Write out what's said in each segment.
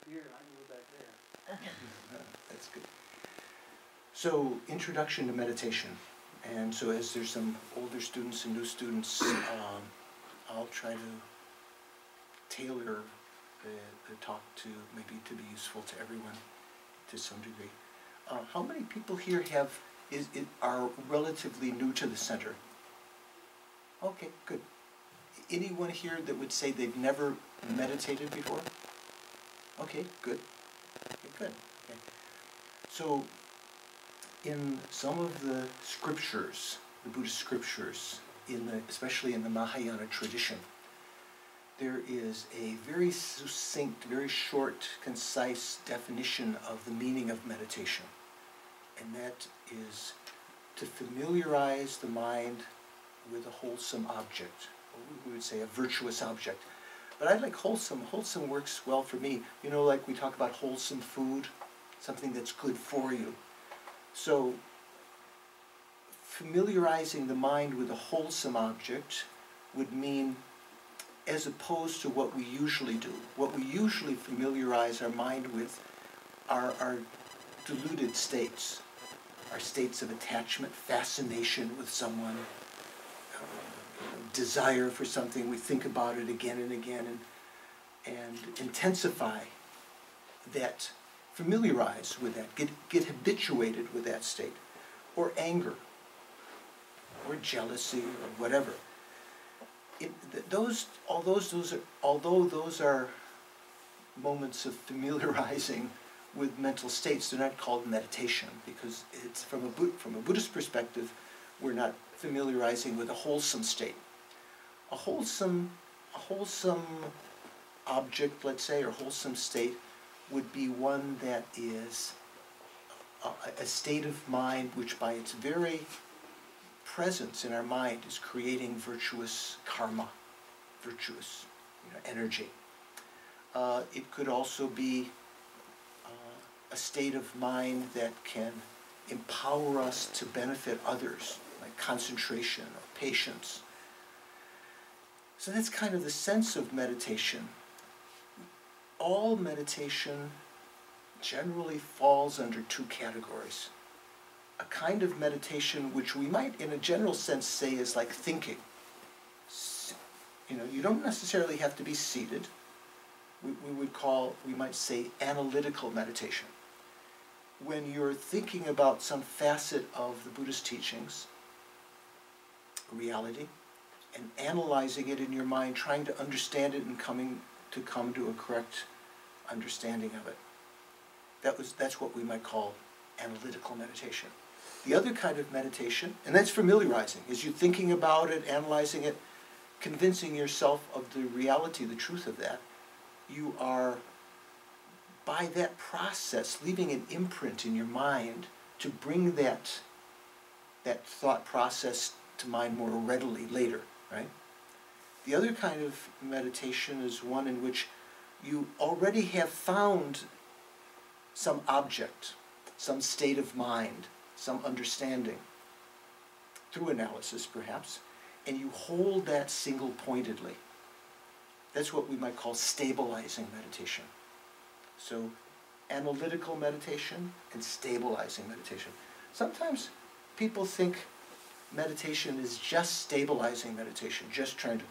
here, I can go back there. That's good. So, introduction to meditation. And so as there's some older students and new students, I'll try to tailor the talk to maybe to be useful to everyone to some degree. How many people here are relatively new to the center? Okay, good. Anyone here that would say they've never meditated before? Okay, good. Okay, good. Okay. So, in some of the scriptures, the Buddhist scriptures, especially in the Mahayana tradition, there is a very succinct, very short, concise definition of the meaning of meditation. And that is to familiarize the mind with a wholesome object, or we would say a virtuous object. But I like wholesome. Wholesome works well for me. You know, like we talk about wholesome food, something that's good for you. So, familiarizing the mind with a wholesome object would mean, as opposed to what we usually do, what we usually familiarize our mind with are our deluded states, our states of attachment, fascination with someone, desire for something. We think about it again and again and intensify that, familiarize with that, get habituated with that state, or anger, or jealousy, or whatever. Although those are moments of familiarizing with mental states, they're not called meditation, because it's from a Buddhist perspective, we're not familiarizing with a wholesome state. A wholesome object, let's say, or wholesome state would be one that is a state of mind which by its very presence in our mind is creating virtuous karma, virtuous energy. It could also be a state of mind that can empower us to benefit others, like concentration or patience. So that's kind of the sense of meditation. All meditation generally falls under two categories. A kind of meditation which we might, in a general sense, say is like thinking. You don't necessarily have to be seated. We might say analytical meditation. When you're thinking about some facet of the Buddhist teachings, reality, and analyzing it in your mind, trying to understand it and come to a correct understanding of it. That's what we might call analytical meditation. The other kind of meditation, and that's familiarizing, is you thinking about it, analyzing it, convincing yourself of the reality, the truth of that. You are, by that process, leaving an imprint in your mind to bring that thought process to mind more readily later, right? The other kind of meditation is one in which you already have found some object, some state of mind, some understanding, through analysis perhaps, and you hold that single-pointedly. That's what we might call stabilizing meditation. So, analytical meditation and stabilizing meditation. Sometimes people think meditation is just stabilizing meditation, just trying to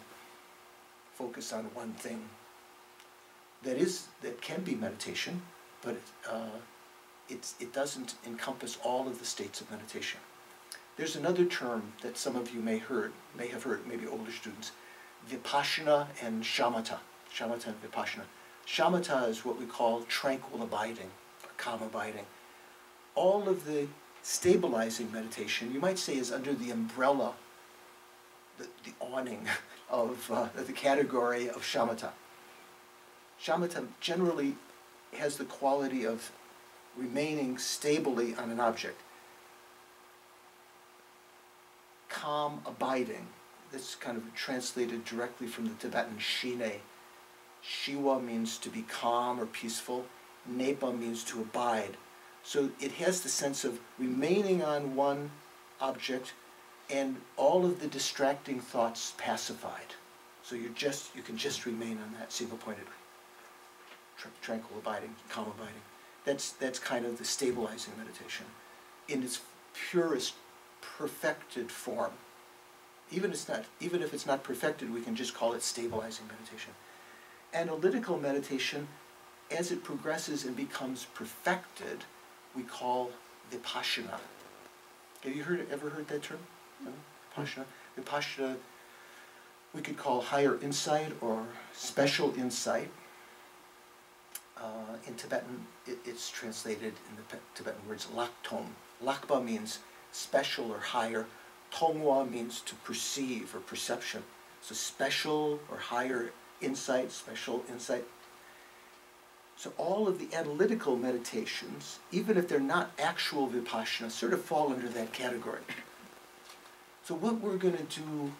focus on one thing. That can be meditation, but it doesn't encompass all of the states of meditation. There's another term that some of you may have heard, maybe older students, vipassana and shamatha. Shamatha and vipassana. Shamatha is what we call tranquil abiding, or calm abiding. All of the stabilizing meditation, you might say, is under the umbrella, the awning of the category of shamatha. Shamatha generally has the quality of remaining stably on an object. Calm abiding, that's kind of translated directly from the Tibetan shine. Shiwa means to be calm or peaceful. Nepa means to abide. So it has the sense of remaining on one object and all of the distracting thoughts pacified. So you can just remain on that single-pointedly. tranquil abiding, calm abiding. That's kind of the stabilizing meditation in its purest, perfected form. Even if it's not perfected, we can just call it stabilizing meditation. Analytical meditation, as it progresses and becomes perfected, we call vipassana. Have you ever heard that term? No? Vipassana. Vipassana, we could call higher insight or special insight. In Tibetan, it's translated in the Tibetan words laktong. Lakpa means special or higher. Tongwa means to perceive or perception. So special or higher insight, special insight. So all of the analytical meditations, even if they're not actual vipassana, sort of fall under that category. So what we're going to do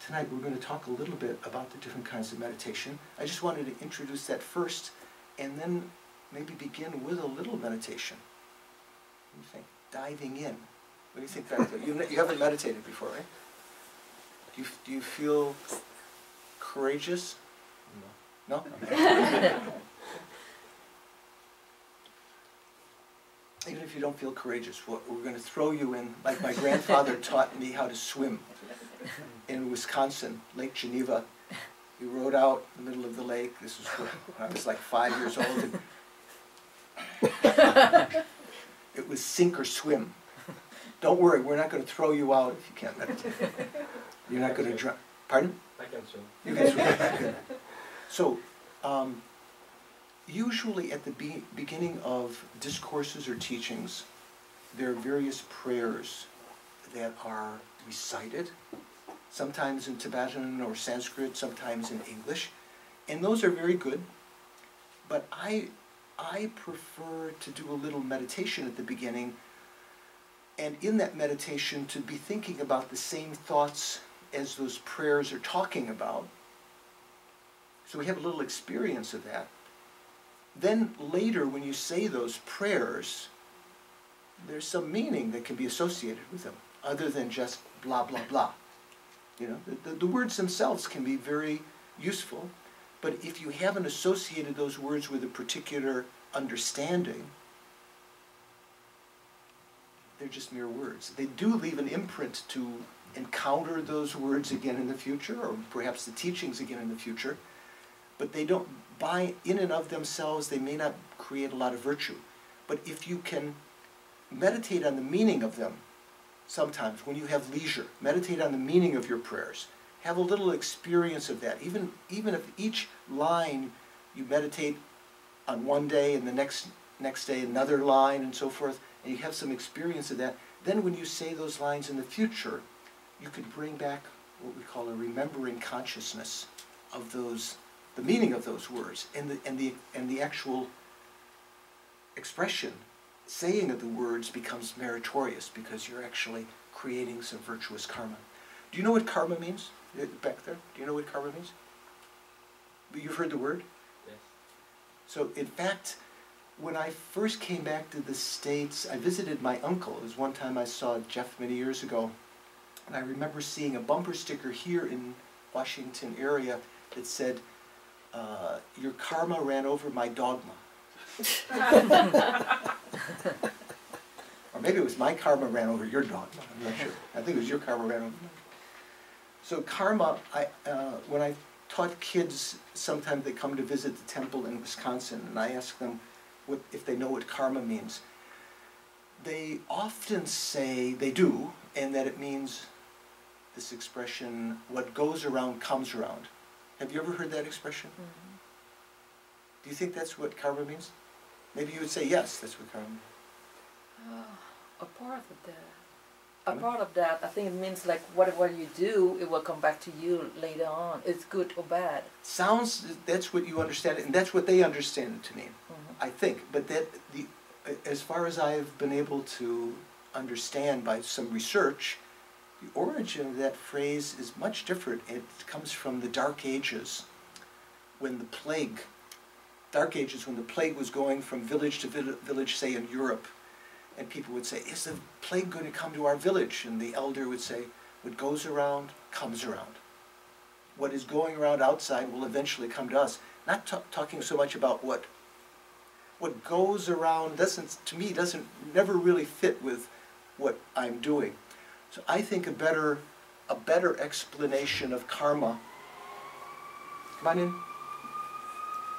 tonight, we're going to talk a little bit about the different kinds of meditation. I just wanted to introduce that first, and then maybe begin with a little meditation. What do you think? Diving in. What do you think, Doctor? You haven't meditated before, right? Do you feel courageous? No. No? Okay. Even if you don't feel courageous, we're going to throw you in, like my grandfather taught me how to swim in Wisconsin, Lake Geneva. We rode out in the middle of the lake. This was when I was like 5 years old. And it was sink or swim. Don't worry, we're not going to throw you out if you can't meditate. You're not going to drown. Pardon? I can swim. You can swim. So, usually at the beginning of discourses or teachings, there are various prayers that are recited, sometimes in Tibetan or Sanskrit, sometimes in English, and those are very good. But I prefer to do a little meditation at the beginning, and in that meditation to be thinking about the same thoughts as those prayers are talking about. So we have a little experience of that. Then later, when you say those prayers, there's some meaning that can be associated with them, other than just blah, blah, blah. You know, the words themselves can be very useful, but if you haven't associated those words with a particular understanding, they're just mere words. They do leave an imprint to encounter those words again in the future, or perhaps the teachings again in the future, but they don't, by in and of themselves, they may not create a lot of virtue. But if you can meditate on the meaning of them, sometimes when you have leisure, meditate on the meaning of your prayers, have a little experience of that. Even if each line you meditate on one day and the next day another line and so forth, and you have some experience of that, then when you say those lines in the future, you can bring back what we call a remembering consciousness of those, the meaning of those words, and the actual expression, saying of the words becomes meritorious because you're actually creating some virtuous karma. Do you know what karma means? Back there, do you know what karma means? You've heard the word? Yes. So in fact, when I first came back to the States, I visited my uncle. It was one time I saw Jeff many years ago, and I remember seeing a bumper sticker here in Washington area that said, your karma ran over my dogma. Or maybe it was my karma ran over your dogma, I'm not sure. I think it was your karma ran over mine. So karma, when I taught kids, sometimes they come to visit the temple in Wisconsin, and I ask them if they know what karma means. They often say they do, and that it means this expression, what goes around comes around. Have you ever heard that expression? Mm-hmm. Do you think that's what karma means? Maybe you would say yes, that's what karma means. A part of that, I think it means like whatever you do, it will come back to you later on. It's good or bad. Sounds, that's what you understand it, and that's what they understand it to mean, Mm-hmm. I think. But that as far as I've been able to understand by some research, the origin of that phrase is much different. It comes from the Dark Ages, when the plague was going from village to village, say in Europe, and people would say, is the plague going to come to our village? And the elder would say, what goes around, comes around. what is going around outside will eventually come to us. Not talking so much about what goes around doesn't never really fit with what I'm doing. So I think a better explanation of karma, come on in,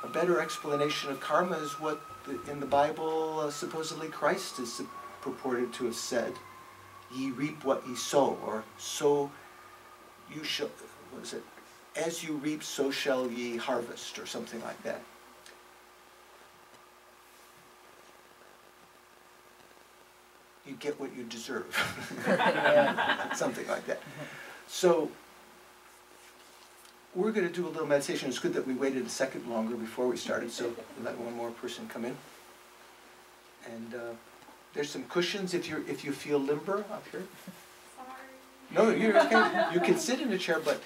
a better explanation of karma is what in the Bible supposedly Christ is purported to have said. Ye reap what ye sow, or so you shall, what is it? As you reap, so shall ye harvest, or something like that. You get what you deserve. Something like that. So, we're going to do a little meditation. It's good that we waited a second longer before we started, so we'll let one more person come in. And there's some cushions if you feel limber up here. Sorry. No, you're okay. You can sit in a chair, but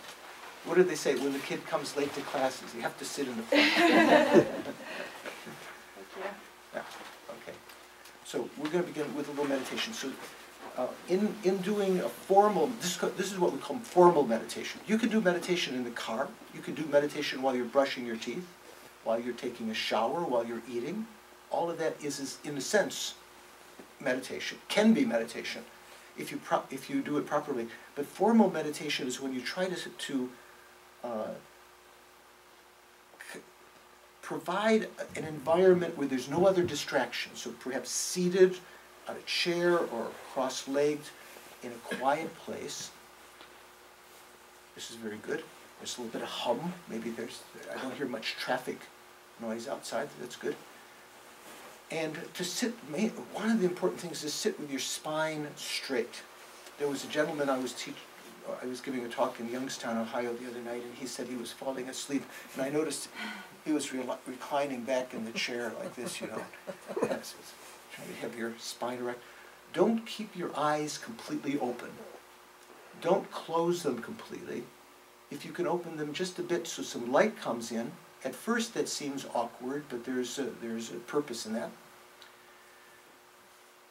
what do they say when the kid comes late to classes? You have to sit in the front. Thank you. Yeah, okay. So we're going to begin with a little meditation. So in doing a formal, this is what we call formal meditation. You can do meditation in the car. You can do meditation while you're brushing your teeth, while you're taking a shower, while you're eating. All of that is in a sense, meditation. Can be meditation if you do it properly. But formal meditation is when you try to provide an environment where there's no other distraction. So perhaps seated on a chair or cross-legged in a quiet place. This is very good. There's a little bit of hum. Maybe I don't hear much traffic noise outside. That's good. And to sit, one of the important things is sit with your spine straight. There was a gentleman I was giving a talk in Youngstown, Ohio the other night, and he said he was falling asleep. And I noticed he was reclining back in the chair like this, you know. Yes, trying to have your spine erect. Don't keep your eyes completely open. Don't close them completely. If you can open them just a bit so some light comes in. At first that seems awkward, but there's a purpose in that.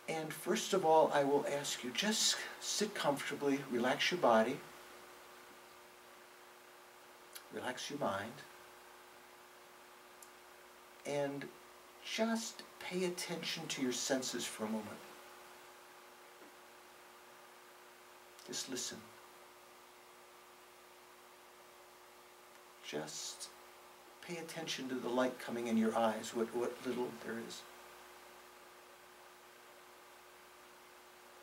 And first of all, I will ask you, just sit comfortably, relax your body, relax your mind, and just pay attention to your senses for a moment. Just listen. Just pay attention to the light coming in your eyes, what little there is.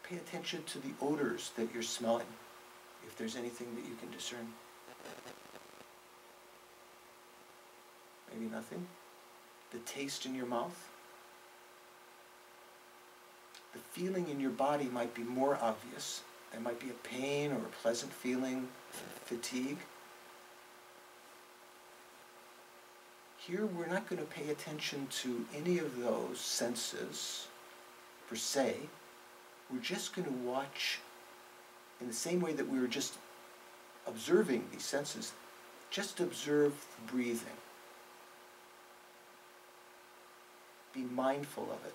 Pay attention to the odors that you're smelling, if there's anything that you can discern. Maybe nothing. The taste in your mouth. The feeling in your body might be more obvious. There might be a pain or a pleasant feeling, fatigue. Here we're not going to pay attention to any of those senses per se. We're just going to watch in the same way that we were just observing these senses. Just observe the breathing. Be mindful of it.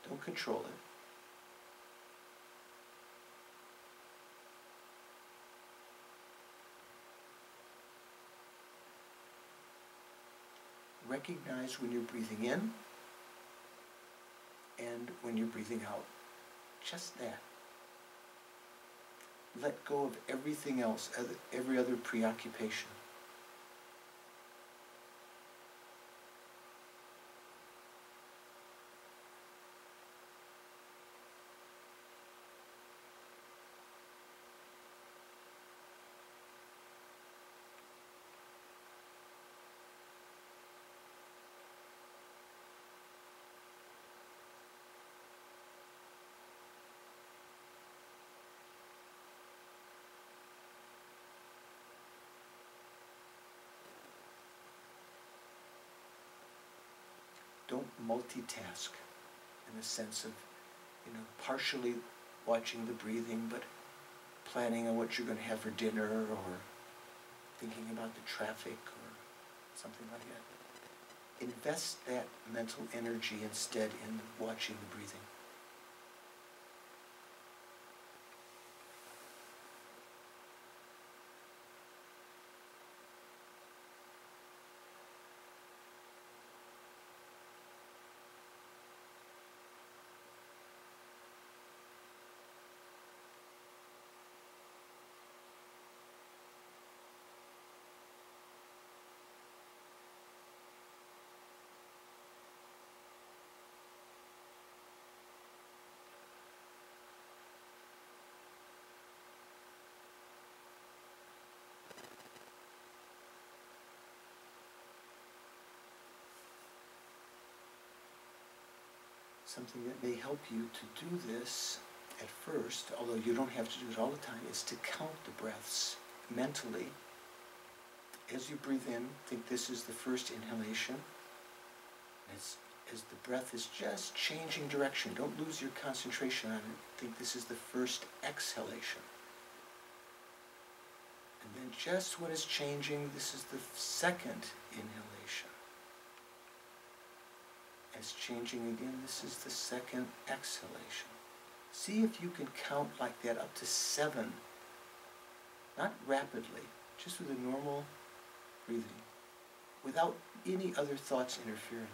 Don't control it. Recognize when you're breathing in and when you're breathing out. Just that. Let go of everything else, every other preoccupation. Don't multitask in the sense of, partially watching the breathing, but planning on what you're going to have for dinner or thinking about the traffic or something like that. Invest that mental energy instead in watching the breathing. something that may help you to do this at first, although you don't have to do it all the time, is to count the breaths mentally. As you breathe in, think this is the first inhalation. As the breath is just changing direction, don't lose your concentration on it. Think this is the first exhalation. And then just when it's changing, this is the second inhalation. As changing again, this is the second exhalation. See if you can count like that up to 7, not rapidly, just with a normal breathing, without any other thoughts interfering.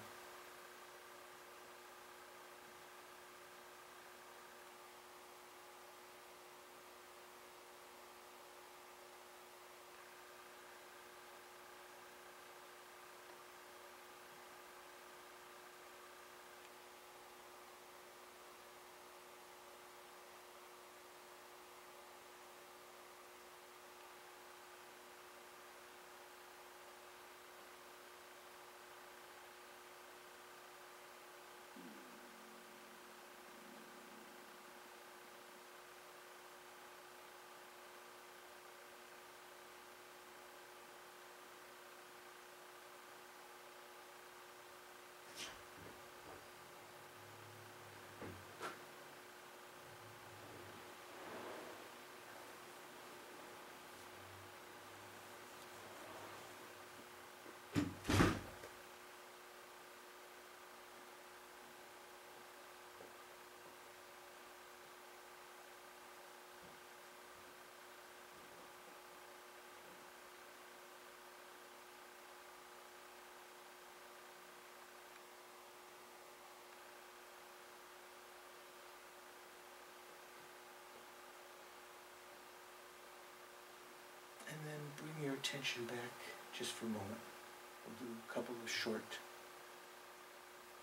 And then bring your attention back just for a moment. We'll do a couple of short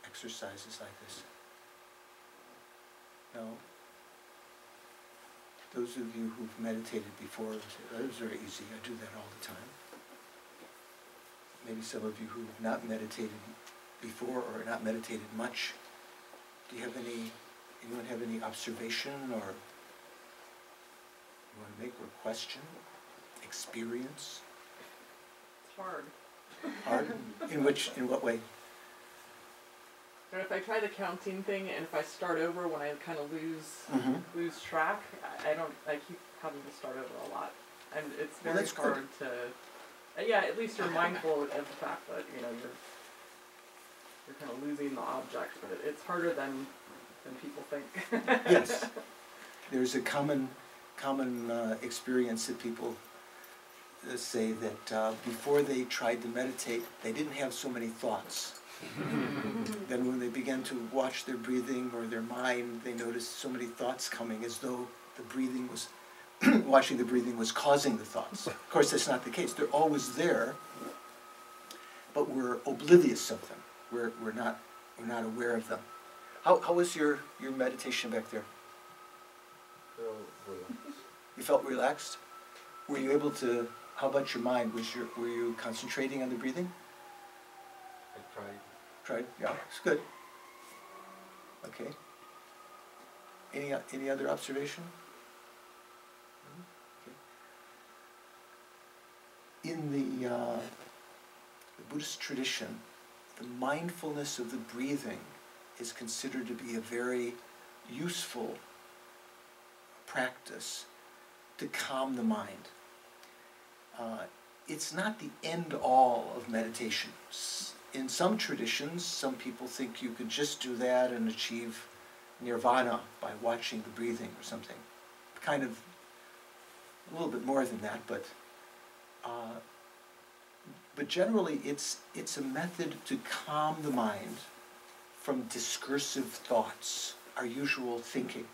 exercises like this. Now, those of you who've meditated before, say, that was very easy, I do that all the time. Maybe some of you who have not meditated before or not meditated much, do you have anyone have any observation or you want to make or question? Experience? It's hard. Hard? In what way? And if I try the counting thing, and if I start over when I kind of lose track, I keep having to start over a lot, and it's very hard to. Yeah, at least you're mindful of the fact that you're kind of losing the object, but it's harder than people think. Yes, there's a common experience that people say that before they tried to meditate, they didn't have so many thoughts. Then when they began to watch their breathing or their mind, they noticed so many thoughts coming, as though the breathing was, watching the breathing was causing the thoughts. Of course, that's not the case. They're always there, but we're oblivious of them. We're not aware of them. How was your meditation back there? You felt relaxed? Were you able to? How about your mind? Were you concentrating on the breathing? I tried. Tried? Yeah, it's good. Okay. Any other observation? Okay. In the Buddhist tradition, the mindfulness of the breathing is considered to be a very useful practice to calm the mind. It's not the end-all of meditation. In some traditions, some people think you can just do that and achieve nirvana by watching the breathing or something. Kind of a little bit more than that, but generally it's a method to calm the mind from discursive thoughts, our usual thinking.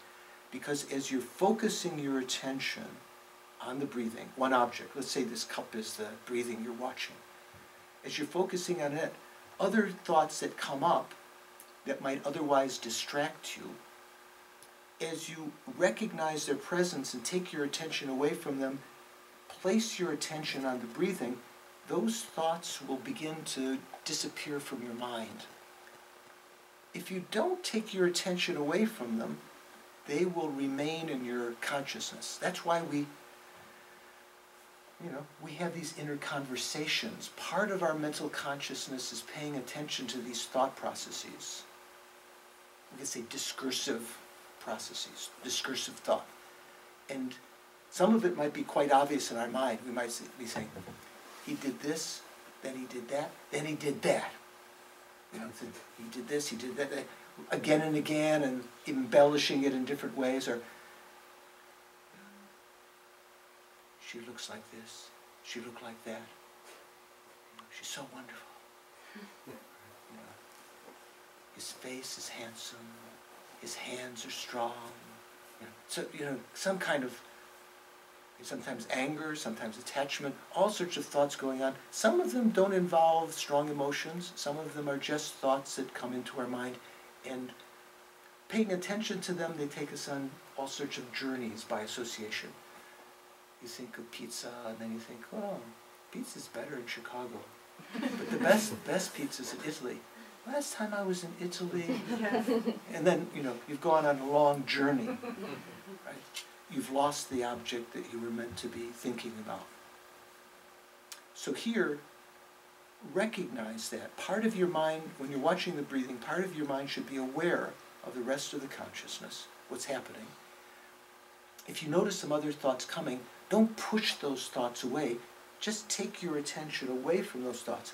Because as you're focusing your attention on the breathing, one object, let's say this cup is the breathing you're watching. As you're focusing on it, other thoughts that come up that might otherwise distract you, as you recognize their presence and take your attention away from them, place your attention on the breathing, those thoughts will begin to disappear from your mind. if you don't take your attention away from them, they will remain in your consciousness. That's why we have these inner conversations. Part of our mental consciousness is paying attention to these thought processes. We could say discursive processes, discursive thought. And some of it might be quite obvious in our mind. We might be saying, he did this, then he did that, then he did that. He did this, he did that, again and again, and embellishing it in different ways. Or, she looks like this, she looked like that. She's so wonderful. His face is handsome, his hands are strong. So, some kind of, sometimes anger, sometimes attachment, all sorts of thoughts going on. Some of them don't involve strong emotions. Some of them are just thoughts that come into our mind. And paying attention to them, they take us on all sorts of journeys by association. You think of pizza, and then you think, oh, pizza's better in Chicago. But the best pizza's in Italy. Last time I was in Italy. And then, you've gone on a long journey. Right? You've lost the object that you were meant to be thinking about. So here, recognize that. Part of your mind, when you're watching the breathing, part of your mind should be aware of the rest of the consciousness, what's happening. If you notice some other thoughts coming, don't push those thoughts away. Just take your attention away from those thoughts.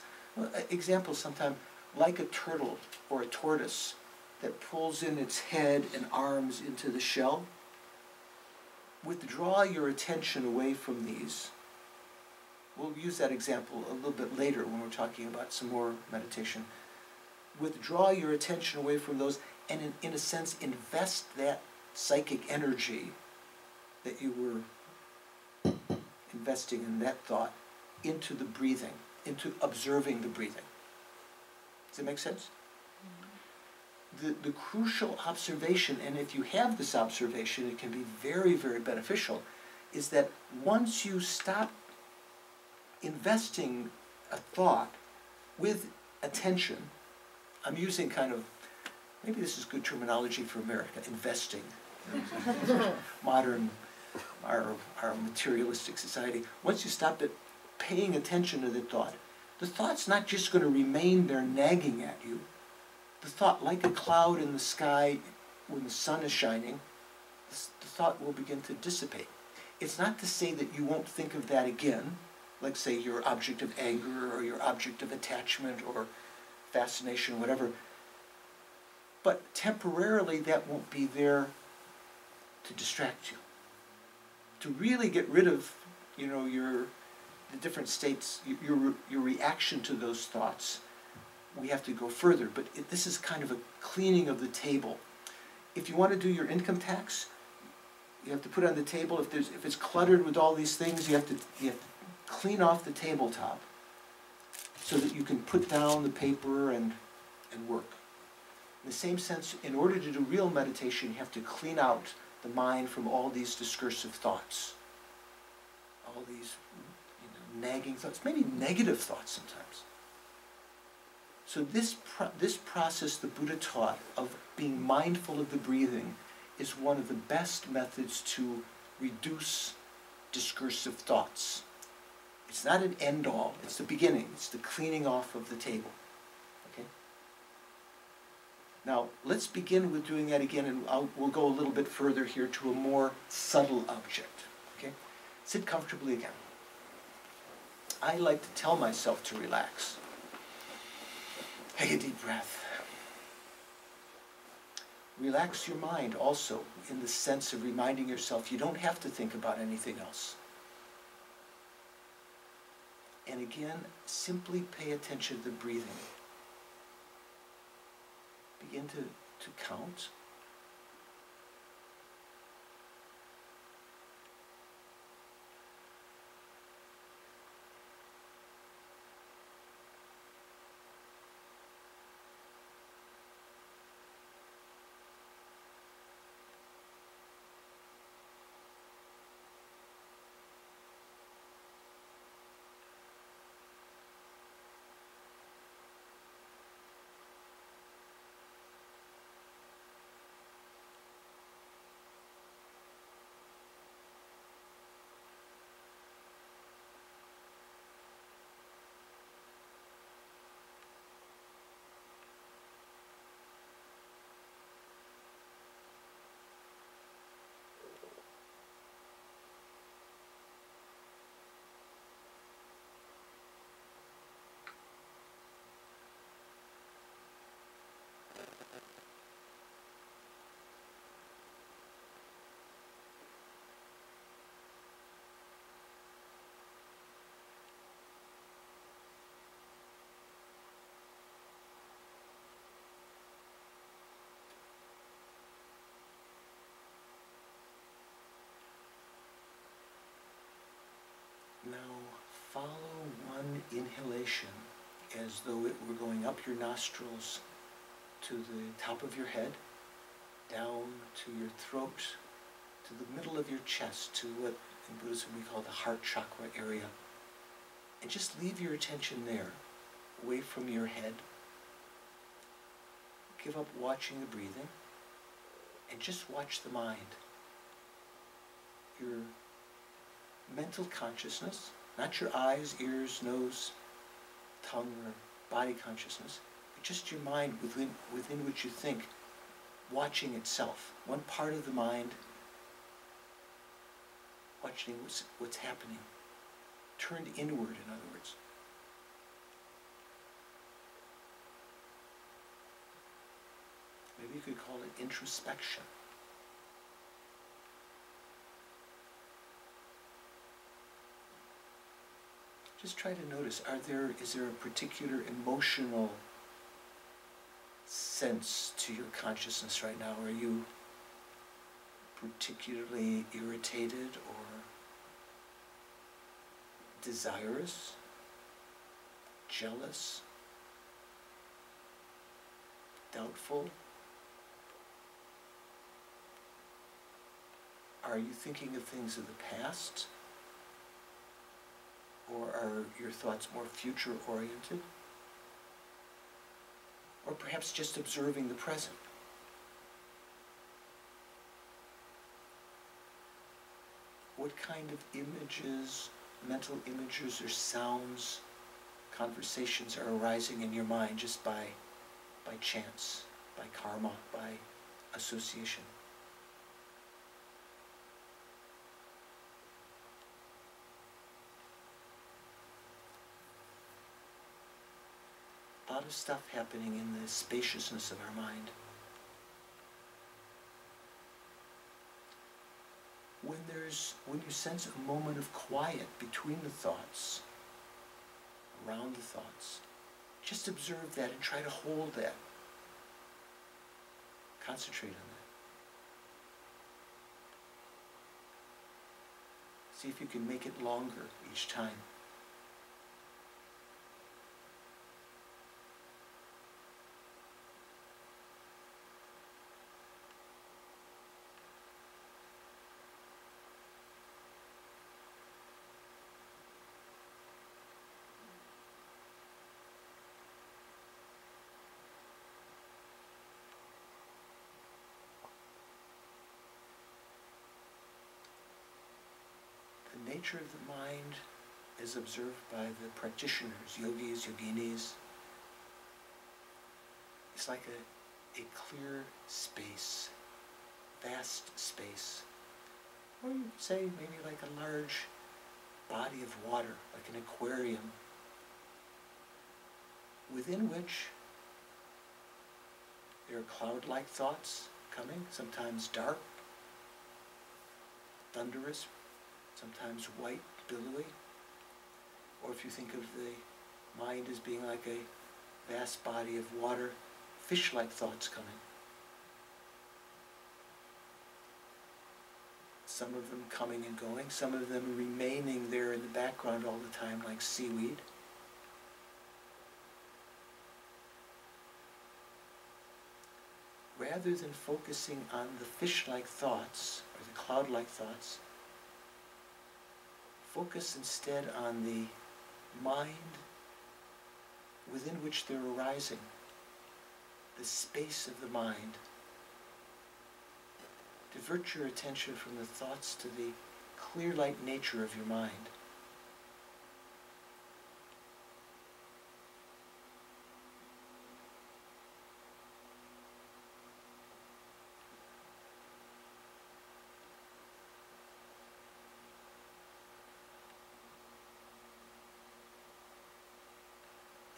Example, sometimes like a turtle or a tortoise that pulls in its head and arms into the shell. Withdraw your attention away from these. We'll use that example a little bit later when we're talking about some more meditation. Withdraw your attention away from those and in a sense invest that psychic energy that you were investing in that thought into the breathing, into observing the breathing. Does that make sense? The crucial observation, and if you have this observation, it can be very, very beneficial, is that once you stop investing a thought with attention, I'm using kind of, maybe this is good terminology for America, investing. Modern, our materialistic society. Once you stop it, paying attention to the thought's not just going to remain there nagging at you. The thought, like a cloud in the sky when the sun is shining, the thought will begin to dissipate. It's not to say that you won't think of that again, like say your object of anger or your object of attachment or fascination or whatever, but temporarily that won't be there to distract you. To really get rid of, the different states, your reaction to those thoughts, we have to go further. But this is kind of a cleaning of the table. If you want to do your income tax, you have to put on the table. If it's cluttered with all these things, you have to clean off the tabletop so that you can put down the paper and work. In the same sense, in order to do real meditation, you have to clean out the mind from all these discursive thoughts, all these nagging thoughts, maybe negative thoughts sometimes. So this process the Buddha taught of being mindful of the breathing is one of the best methods to reduce discursive thoughts. It's not an end-all, it's the beginning, it's the cleaning off of the table. Okay? Now, let's begin with doing that again, and we'll go a little bit further here to a more subtle object. Okay? Sit comfortably again. I like to tell myself to relax. Take a deep breath. Relax your mind also in the sense of reminding yourself you don't have to think about anything else. And again, simply pay attention to the breathing. Begin to count. follow one inhalation as though it were going up your nostrils to the top of your head, down to your throat, to the middle of your chest, to what in Buddhism we call the heart chakra area. And just leave your attention there, away from your head. Give up watching the breathing, and just watch the mind. Your mental consciousness, not your eyes, ears, nose, tongue, or body consciousness, but just your mind within which you think, watching itself. One part of the mind watching what's happening. Turned inward, in other words. Maybe you could call it introspection. Just try to notice, is there a particular emotional sense to your consciousness right now? Are you particularly irritated or desirous, jealous, doubtful? Are you thinking of things of the past? Or are your thoughts more future-oriented? Or perhaps just observing the present? What kind of images, mental images or sounds, conversations are arising in your mind just by chance, by karma, by association? A lot of stuff happening in the spaciousness of our mind. When you sense a moment of quiet between the thoughts, around the thoughts, just observe that and try to hold that. Concentrate on that. See if you can make it longer each time. The nature of the mind is observed by the practitioners, yogis, yoginis. It's like a clear space, vast space. Or you could say maybe like a large body of water, like an aquarium, within which there are cloud-like thoughts coming, sometimes dark, thunderous, sometimes white, billowy. Or if you think of the mind as being like a vast body of water, fish-like thoughts coming. Some of them coming and going, some of them remaining there in the background all the time like seaweed. Rather than focusing on the fish-like thoughts or the cloud-like thoughts, focus instead on the mind within which they're arising, the space of the mind. Divert your attention from the thoughts to the clear light nature of your mind.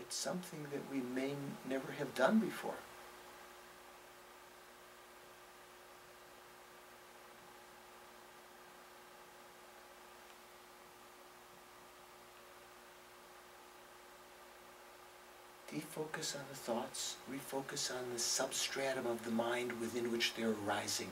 It's something that we may never have done before. Defocus on the thoughts, refocus on the substratum of the mind within which they're arising.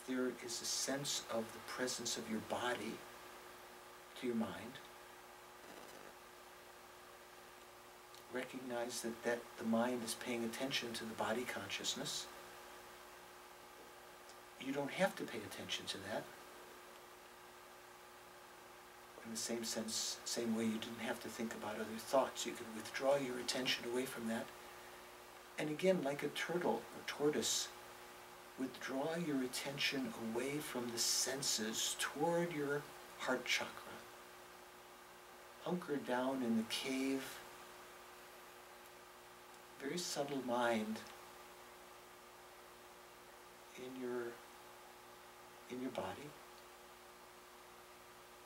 there is a sense of the presence of your body to your mind, recognize that the mind is paying attention to the body consciousness. You don't have to pay attention to that. In the same sense, same way you didn't have to think about other thoughts. You can withdraw your attention away from that. And again, like a turtle or tortoise, withdraw your attention away from the senses toward your heart chakra. Hunker down in the cave. Very subtle mind in your body,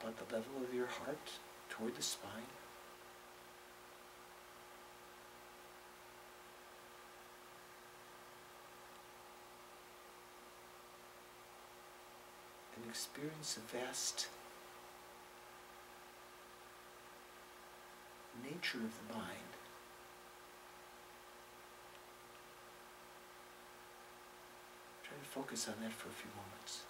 about the level of your heart toward the spine. And experience a vast nature of the mind. Try to focus on that for a few moments.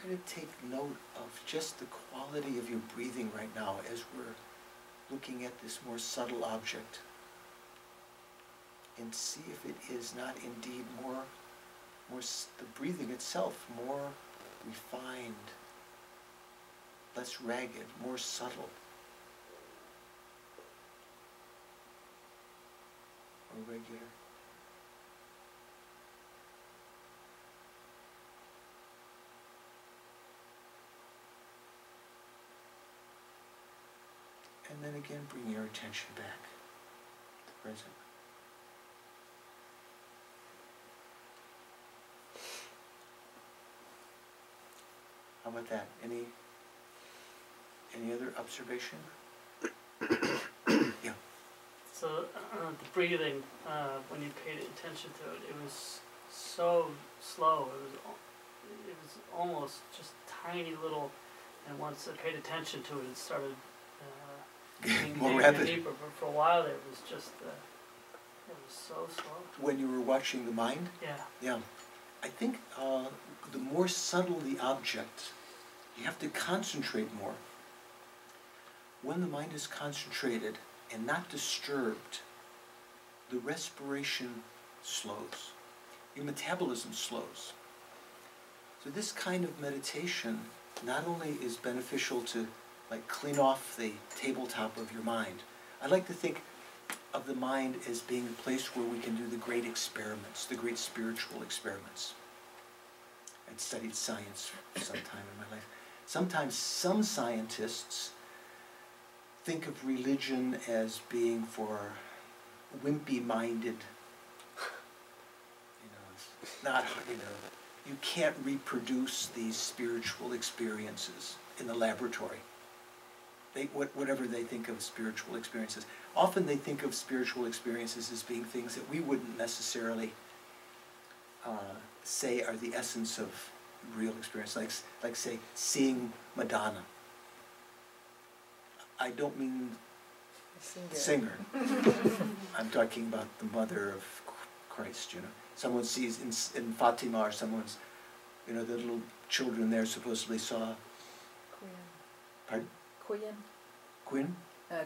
Try to take note of just the quality of your breathing right now as we're looking at this more subtle object, and see if it is not indeed the breathing itself more refined, less ragged, more subtle, or regular. And then again, bring your attention back to the present. How about that? Any other observation? Yeah. So the breathing, when you paid attention to it, it was so slow. It was almost just tiny little. And once I paid attention to it, it started getting more deeper rapid. and deeper. But for a while there, it was just it was so slow. When you were watching the mind? Yeah. Yeah. I think the more subtle the object, you have to concentrate more. When the mind is concentrated and not disturbed, the respiration slows. Your metabolism slows. So this kind of meditation not only is beneficial to clean off the tabletop of your mind. I like to think of the mind as being a place where we can do the great experiments, the great spiritual experiments. I'd studied science for some time in my life. Sometimes some scientists think of religion as being for wimpy-minded, it's not, you can't reproduce these spiritual experiences in the laboratory. Whatever they think of spiritual experiences. Often they think of spiritual experiences as being things that we wouldn't necessarily say are the essence of real experience, like say, seeing Madonna. I don't mean the singer. I'm talking about the mother of Christ, Someone sees in Fatima, or someone's, the little children there supposedly saw. Queen. Pardon? Queen. Queen?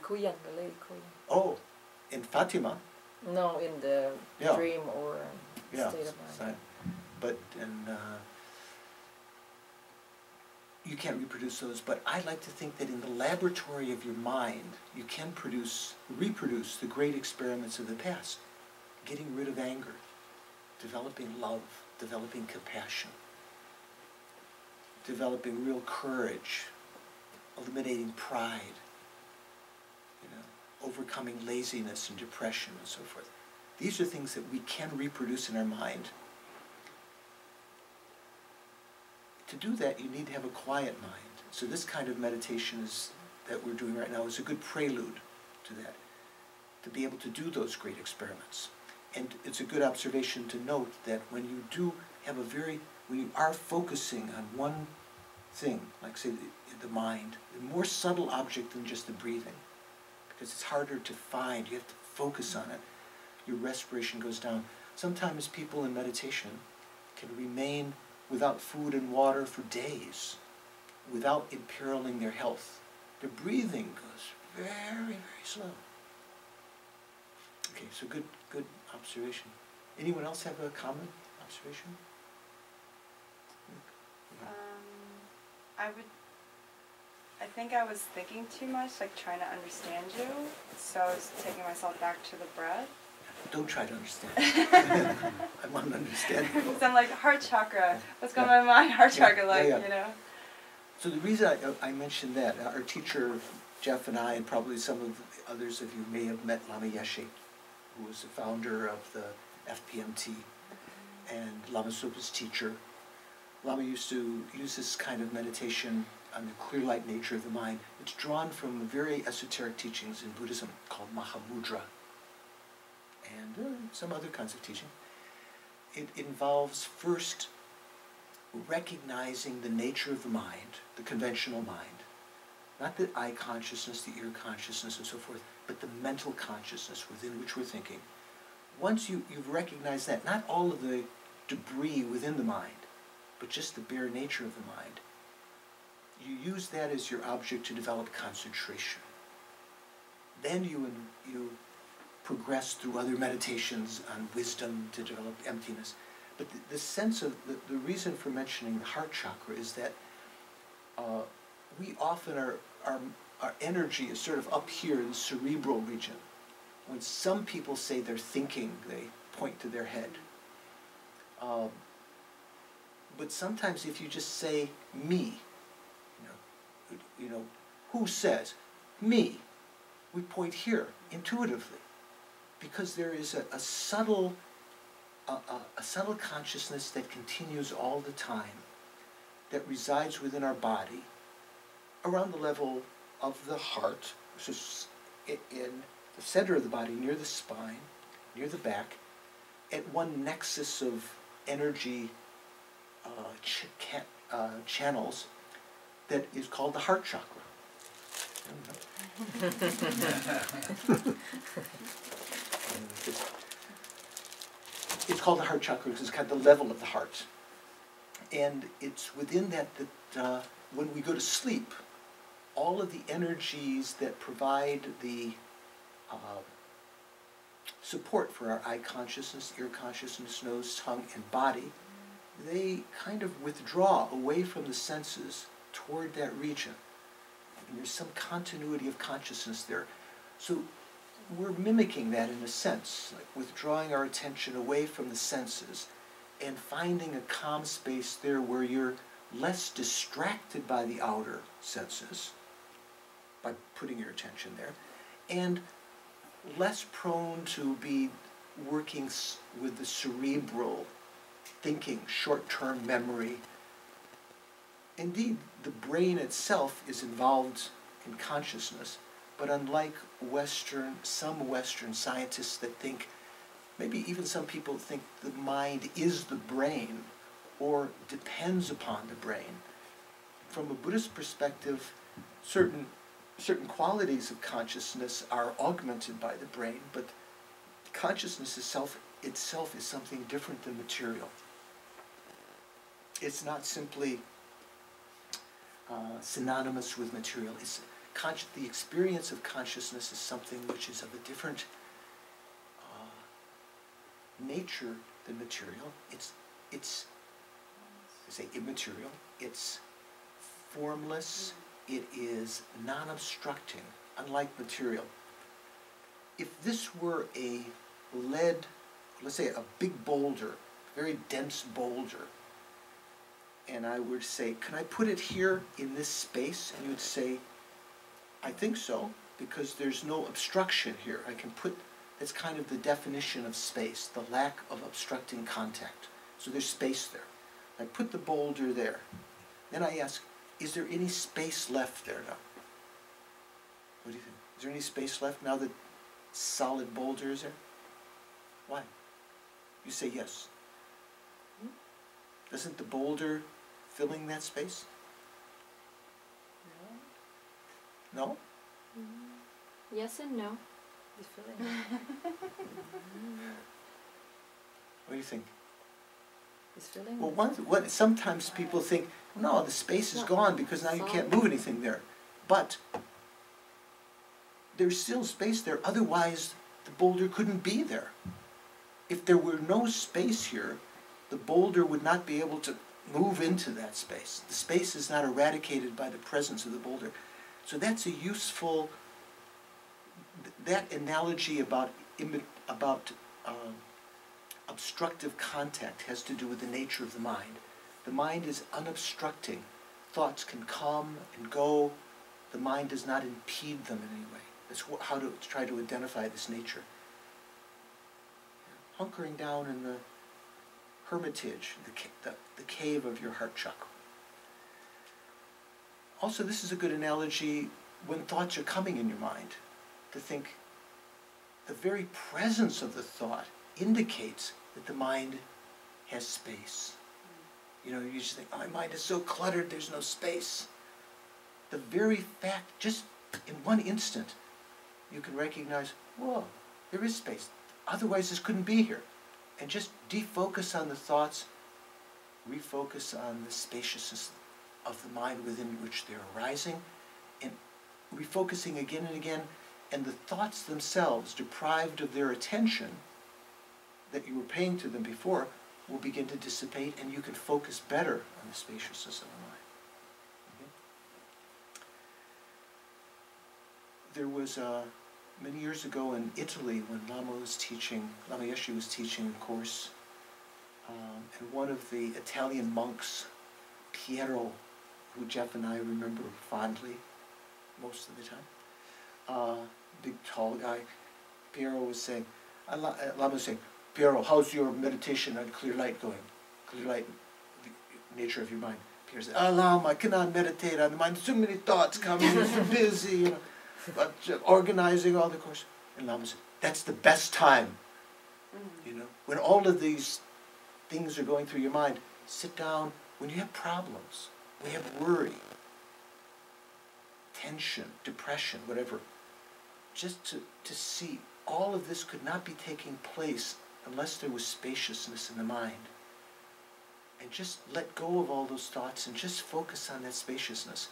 Queen, the lady Queen. Oh, in Fatima. No, in the dream or state of mind. But you can't reproduce those, but I like to think that in the laboratory of your mind, you can reproduce the great experiments of the past. Getting rid of anger, developing love, developing compassion, developing real courage, eliminating pride, overcoming laziness and depression and so forth. These are things that we can reproduce in our mind. To do that, you need to have a quiet mind. So this kind of meditation that we're doing right now is a good prelude to that, to be able to do those great experiments. And it's a good observation to note that when you do have when you are focusing on one thing, like say the mind, a more subtle object than just the breathing, because it's harder to find, you have to focus on it, your respiration goes down. Sometimes people in meditation can remain without food and water for days, without imperiling their health. Their breathing goes very, very slow. Okay, so good observation. Anyone else have a comment, observation? I think I was thinking too much, like trying to understand you, so I was taking myself back to the breath. Don't try to understand. I want to understand. So I'm like, heart chakra, what's going on in my mind? Heart chakra, like, yeah. you know. So the reason I mentioned that, our teacher, Jeff, and I, and probably some of the others of you may have met Lama Yeshe, who was the founder of the FPMT, and Lama Zopa's teacher. Lama used to use this kind of meditation on the clear light nature of the mind. It's drawn from very esoteric teachings in Buddhism called Mahamudra, and some other kinds of teaching. It involves first recognizing the nature of the mind, the conventional mind, not the eye consciousness, the ear consciousness, and so forth, but the mental consciousness within which we're thinking. Once you've recognized that, not all of the debris within the mind, but just the bare nature of the mind, you use that as your object to develop concentration. Then you progress through other meditations on wisdom to develop emptiness. But the sense of, the reason for mentioning the heart chakra is that we often our energy is sort of up here in the cerebral region. When some people say they're thinking, they point to their head. But sometimes if you just say me, who says me, we point here intuitively, because there is a subtle consciousness that continues all the time, that resides within our body, around the level of the heart, which is in the center of the body, near the spine, near the back, at one nexus of energy channels that is called the heart chakra. It's called the heart chakra because it's kind of the level of the heart. And it's within that when we go to sleep, all of the energies that provide the support for our eye consciousness, ear consciousness, nose, tongue, and body, they kind of withdraw away from the senses toward that region. And there's some continuity of consciousness there. So we're mimicking that in a sense, like withdrawing our attention away from the senses and finding a calm space there where you're less distracted by the outer senses, by putting your attention there, and less prone to be working with the cerebral thinking, short-term memory. Indeed, the brain itself is involved in consciousness, but unlike some Western scientists that think, maybe even some people think the mind is the brain or depends upon the brain. From a Buddhist perspective, certain qualities of consciousness are augmented by the brain, but consciousness itself is something different than material. It's not simply synonymous with material. The experience of consciousness is something which is of a different nature than material. It's I say immaterial. It's formless. It is non-obstructing, unlike material. If this were a lead, let's say a big boulder, very dense boulder, and I would say, can I put it here in this space? And you would say, I think so, because there's no obstruction here. I can put, that's kind of the definition of space, the lack of obstructing contact. So there's space there. I put the boulder there. Then I ask, is there any space left there now? What do you think? Is there any space left now that solid boulder is there? Why? You say yes. Isn't the boulder filling that space? No? Yes and no. It's filling. What do you think? It's filling. Well, sometimes people think, no, the space is gone because now you can't move anything there. But there's still space there, otherwise the boulder couldn't be there. If there were no space here, the boulder would not be able to move into that space. The space is not eradicated by the presence of the boulder. So that's a useful, that analogy about obstructive contact has to do with the nature of the mind. The mind is unobstructing. Thoughts can come and go. The mind does not impede them in any way. That's how to try to identify this nature. Hunkering down in the hermitage, the cave of your heart chakra. Also, this is a good analogy when thoughts are coming in your mind, to think the very presence of the thought indicates that the mind has space. You know, you just think, oh, my mind is so cluttered, there's no space. The very fact, just in one instant, you can recognize, whoa, there is space. Otherwise, this couldn't be here. And just defocus on the thoughts, refocus on the spaciousness of the mind within which they're arising, and refocusing again and again, and the thoughts themselves, deprived of their attention that you were paying to them before, will begin to dissipate, and you can focus better on the spaciousness of the mind. Okay? There was many years ago in Italy when Lama Yeshe was teaching a course, and one of the Italian monks, Piero, who Jeff and I remember fondly most of the time, big tall guy, Piero was saying, Lama was saying, Piero, how's your meditation on clear light going? Clear light, the nature of your mind. Piero said, Lama, I cannot meditate on the mind. So many thoughts coming, I'm so busy, you know, but organizing all the course. And Lama said, that's the best time. You know, when all of these things are going through your mind, sit down. When you have problems, when you have worry, tension, depression, whatever, just to see all of this could not be taking place unless there was spaciousness in the mind. And just let go of all those thoughts and just focus on that spaciousness.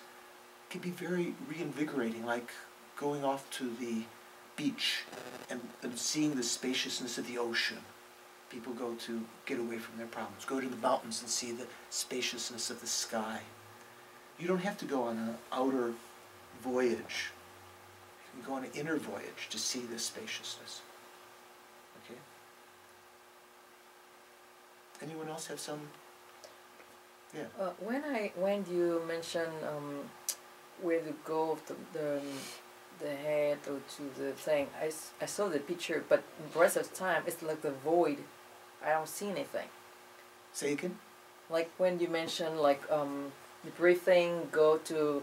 It can be very reinvigorating, like going off to the beach and seeing the spaciousness of the ocean. People go to get away from their problems. Go to the mountains and see the spaciousness of the sky. You don't have to go on an outer voyage. You can go on an inner voyage to see this spaciousness. Okay? Anyone else have some? Yeah. When you mention where to go to the head or to the thing, I saw the picture, but the rest of the time it's like the void. I don't see anything. Say again? Like when you mention like the breathing, go to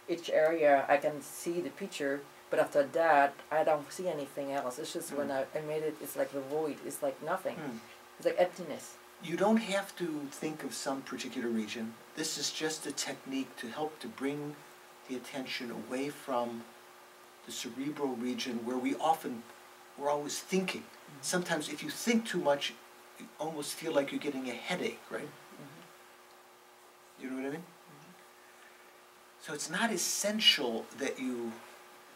each area, I can see the picture, but after that I don't see anything else. It's just when I made it, it's like the void. It's like nothing. It's like emptiness. You don't have to think of some particular region. This is just a technique to help to bring the attention away from the cerebral region where we're always thinking. Sometimes if you think too much, you almost feel like you're getting a headache, right? You know what I mean? So it's not essential that you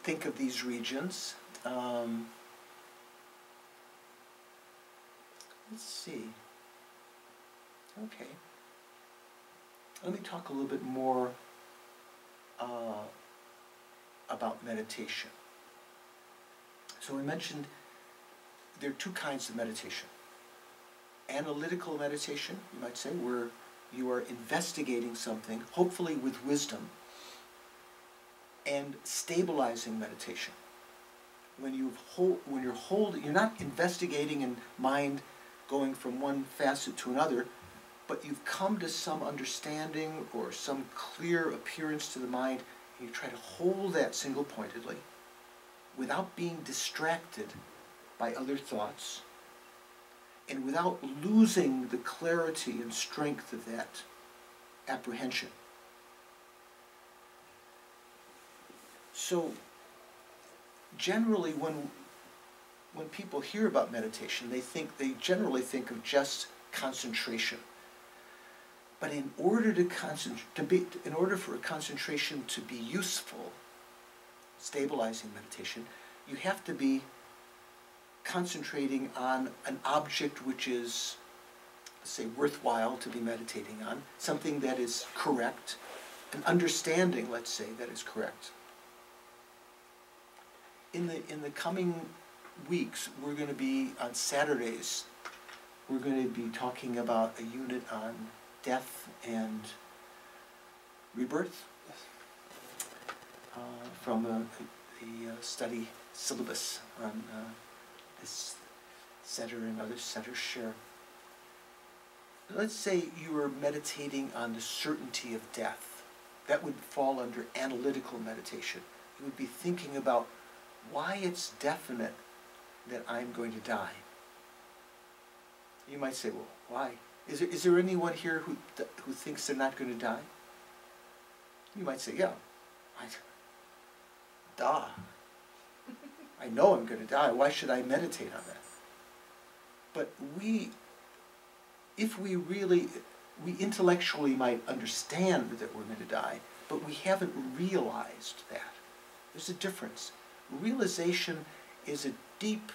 think of these regions. Let's see. Okay. Let me talk a little bit more about meditation. So we mentioned there are two kinds of meditation. Analytical meditation, you might say, where you are investigating something, hopefully with wisdom, and stabilizing meditation. When you're not investigating in mind going from one facet to another, but you've come to some understanding or some clear appearance to the mind, and you try to hold that single-pointedly without being distracted by other thoughts and without losing the clarity and strength of that apprehension. So generally when people hear about meditation, they generally think of just concentration. But in order in order for a concentration to be useful, stabilizing meditation, you have to be concentrating on an object which is, say, worthwhile to be meditating on, something that is correct, an understanding, let's say, that is correct. In the coming weeks, we're going to be, on Saturdays, we're going to be talking about a unit on death and rebirth from a study syllabus on this center and other centers share. Let's say you were meditating on the certainty of death. That would fall under analytical meditation. You would be thinking about why it's definite that I'm going to die. You might say, well, why? Is there anyone here who thinks they're not going to die? You might say, yeah. Duh. I know I'm going to die. Why should I meditate on that? But if we intellectually might understand that we're going to die, but we haven't realized that. There's a difference. Realization is a deep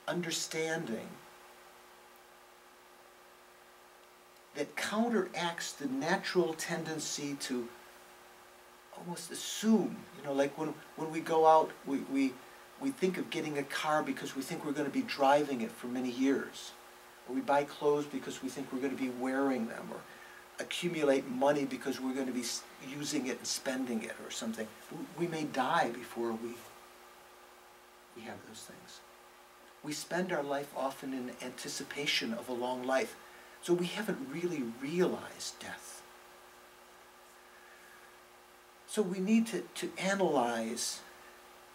understanding that counteracts the natural tendency to almost assume, like when we go out, we think of getting a car because we think we're going to be driving it for many years. Or we buy clothes because we think we're going to be wearing them, or accumulate money because we're going to be using it and spending it or something. We may die before we have those things. We spend our life often in anticipation of a long life, so we haven't really realized death. So we need to analyze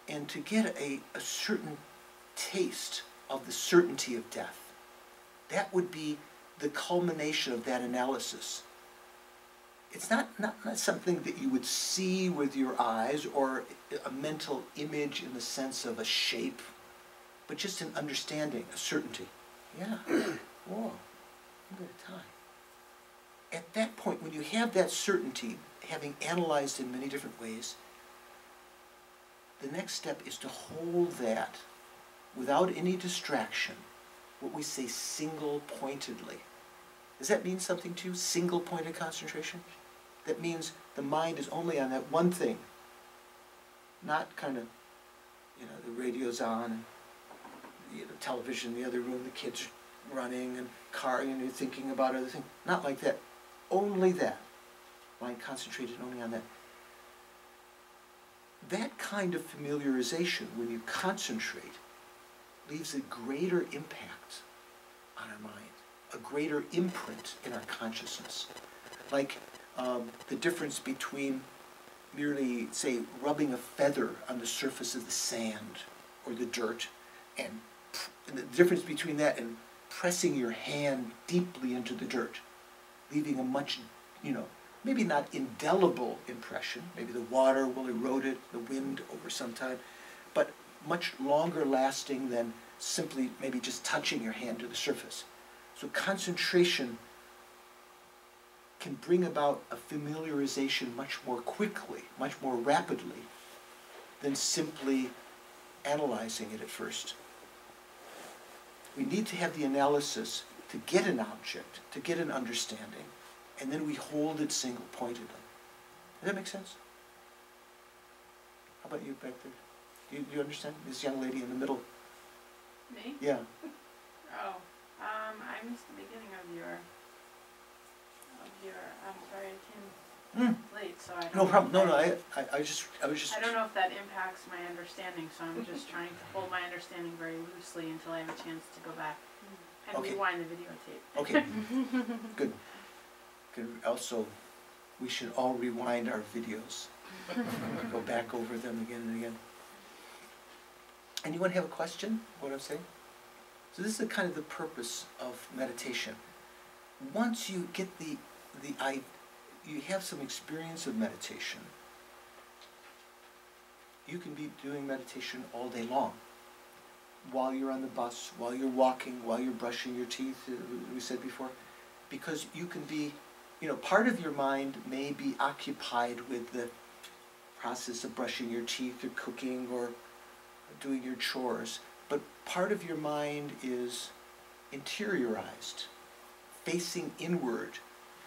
and to get a certain taste of the certainty of death. That would be the culmination of that analysis. It's not something that you would see with your eyes or a mental image in the sense of a shape, but just an understanding, a certainty. Yeah, whoa, I'm going to die. At that point, when you have that certainty, having analyzed in many different ways, the next step is to hold that without any distraction, what we say single-pointedly. Does that mean something to you, single-pointed concentration? That means the mind is only on that one thing, not kind of, the radio's on, and television in the other room, the kids running, and car, and you're thinking about other things. Not like that. Only that. Mind concentrated only on that. That kind of familiarization, when you concentrate, leaves a greater impact on our mind, a greater imprint in our consciousness. Like the difference between merely, say, rubbing a feather on the surface of the sand or the dirt, and the difference between that and pressing your hand deeply into the dirt, leaving a much, maybe not indelible impression. Maybe the water will erode it, the wind over some time, but much longer lasting than simply maybe just touching your hand to the surface. So concentration can bring about a familiarization much more quickly, much more rapidly, than simply analyzing it at first. We need to have the analysis to get an object, to get an understanding, and then we hold it single-pointedly. Does that make sense? How about you back there? You understand? This young lady in the middle. Me? Yeah. Oh, I missed the beginning of your, I'm sorry, I came late, so I don't No know problem. if No, I- I was just. I don't know if that impacts my understanding, so I'm just trying to hold my understanding very loosely until I have a chance to go back and Okay. rewind the videotape. Okay. Good. can also, we should all rewind our videos. Go back over them again and again. Anyone have a question, what I'm saying? So this is kind of the purpose of meditation. Once you get you have some experience of meditation, you can be doing meditation all day long. While you're on the bus, while you're walking, while you're brushing your teeth, we said before. Because you can be, part of your mind may be occupied with the process of brushing your teeth or cooking or doing your chores, but part of your mind is interiorized, facing inward,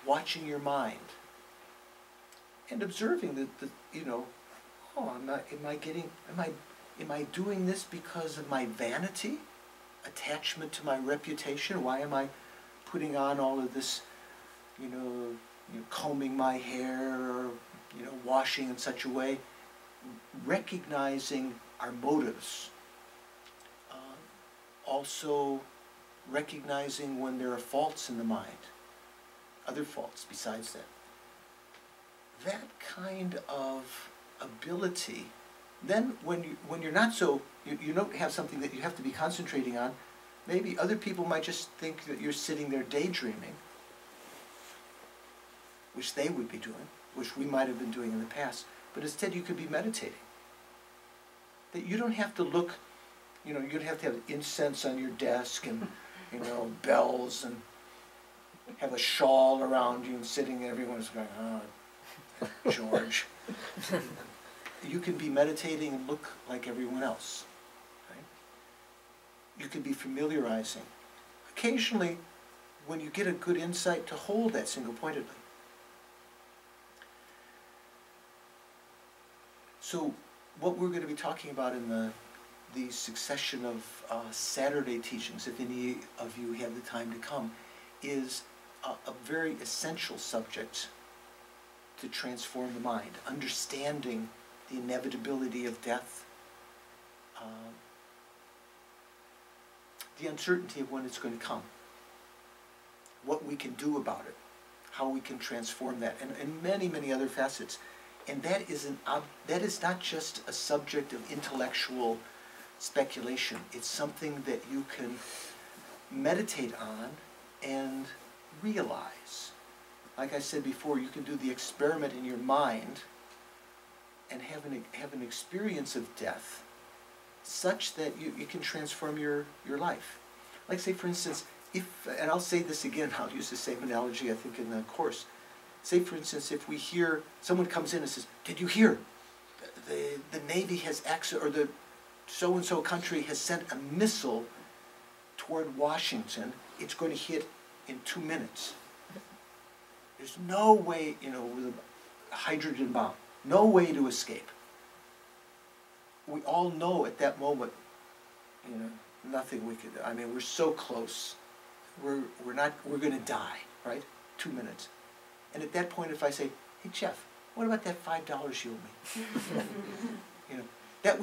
watching your mind, and observing am I doing this because of my vanity, attachment to my reputation? Why am I putting on all of this, combing my hair or, washing in such a way? Recognizing our motives. Also recognizing when there are faults in the mind, other faults besides that. That kind of ability, then when you're not so, you don't have something that you have to be concentrating on, maybe other people might just think that you're sitting there daydreaming, which they would be doing, which we might have been doing in the past, but instead you could be meditating. That you don't have to look, you don't have to have incense on your desk and, bells and have a shawl around you and sitting there, everyone's going, oh, George. You can be meditating and look like everyone else. Right? You can be familiarizing. Occasionally, when you get a good insight, to hold that single-pointedly. So, what we're going to be talking about in the succession of Saturday teachings, if any of you have the time to come, is a very essential subject to transform the mind, understanding the inevitability of death, the uncertainty of when it's going to come, what we can do about it, how we can transform that, and many, many other facets. And that is not just a subject of intellectual speculation. It's something that you can meditate on and realize. Like I said before, you can do the experiment in your mind and have an experience of death such that you can transform your life. Like, say, for instance, and I'll say this again, I'll use the same analogy I think in the course. Say, for instance, if we hear, someone comes in and says, did you hear? The Navy has or the so-and-so country has sent a missile toward Washington. It's going to hit in 2 minutes. There's no way, with a hydrogen bomb, no way to escape. We all know at that moment, nothing we could do. I mean, we're so close. We're going to die, right? 2 minutes. And at that point, if I say, hey, Jeff, what about that $5 you owe me? That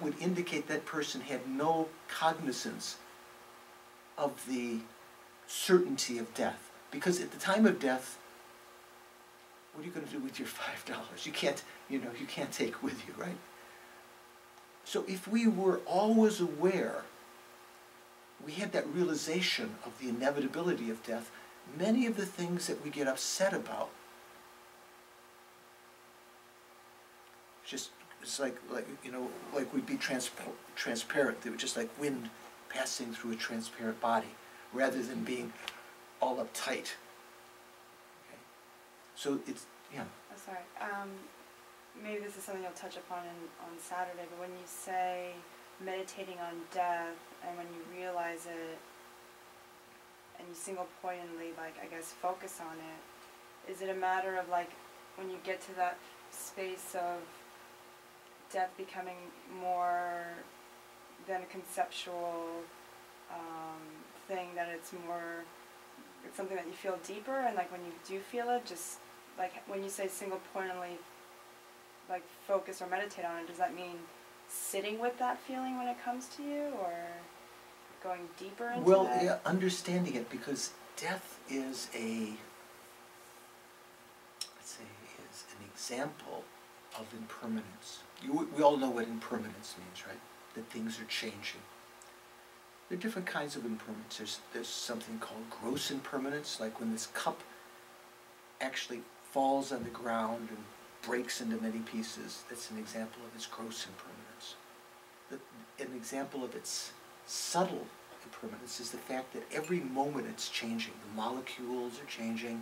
would indicate that person had no cognizance of the certainty of death. Because at the time of death, what are you going to do with your $5? You can't take with you, right? So if we were always aware, we had that realization of the inevitability of death, many of the things that we get upset about, it's like we'd be transparent. They were just like wind passing through a transparent body, rather than being all uptight. Okay. So it's, yeah. Oh, sorry. Maybe this is something you'll touch upon on Saturday, but when you say meditating on death, and when you realize it, and you single-pointedly, focus on it, is it a matter of, when you get to that space of death becoming more than a conceptual thing, that it's something that you feel deeper, and, when you do feel it, just, when you say single-pointedly, focus or meditate on it, does that mean sitting with that feeling when it comes to you, or going deeper into Well, that? yeah, understanding it, because death is let's say, is an example of impermanence. We all know what impermanence means, right? That things are changing. There are different kinds of impermanence. There's something called gross impermanence, like when this cup actually falls on the ground and breaks into many pieces. That's an example of its gross impermanence. An example of its subtle impermanence is the fact that every moment it's changing. The molecules are changing.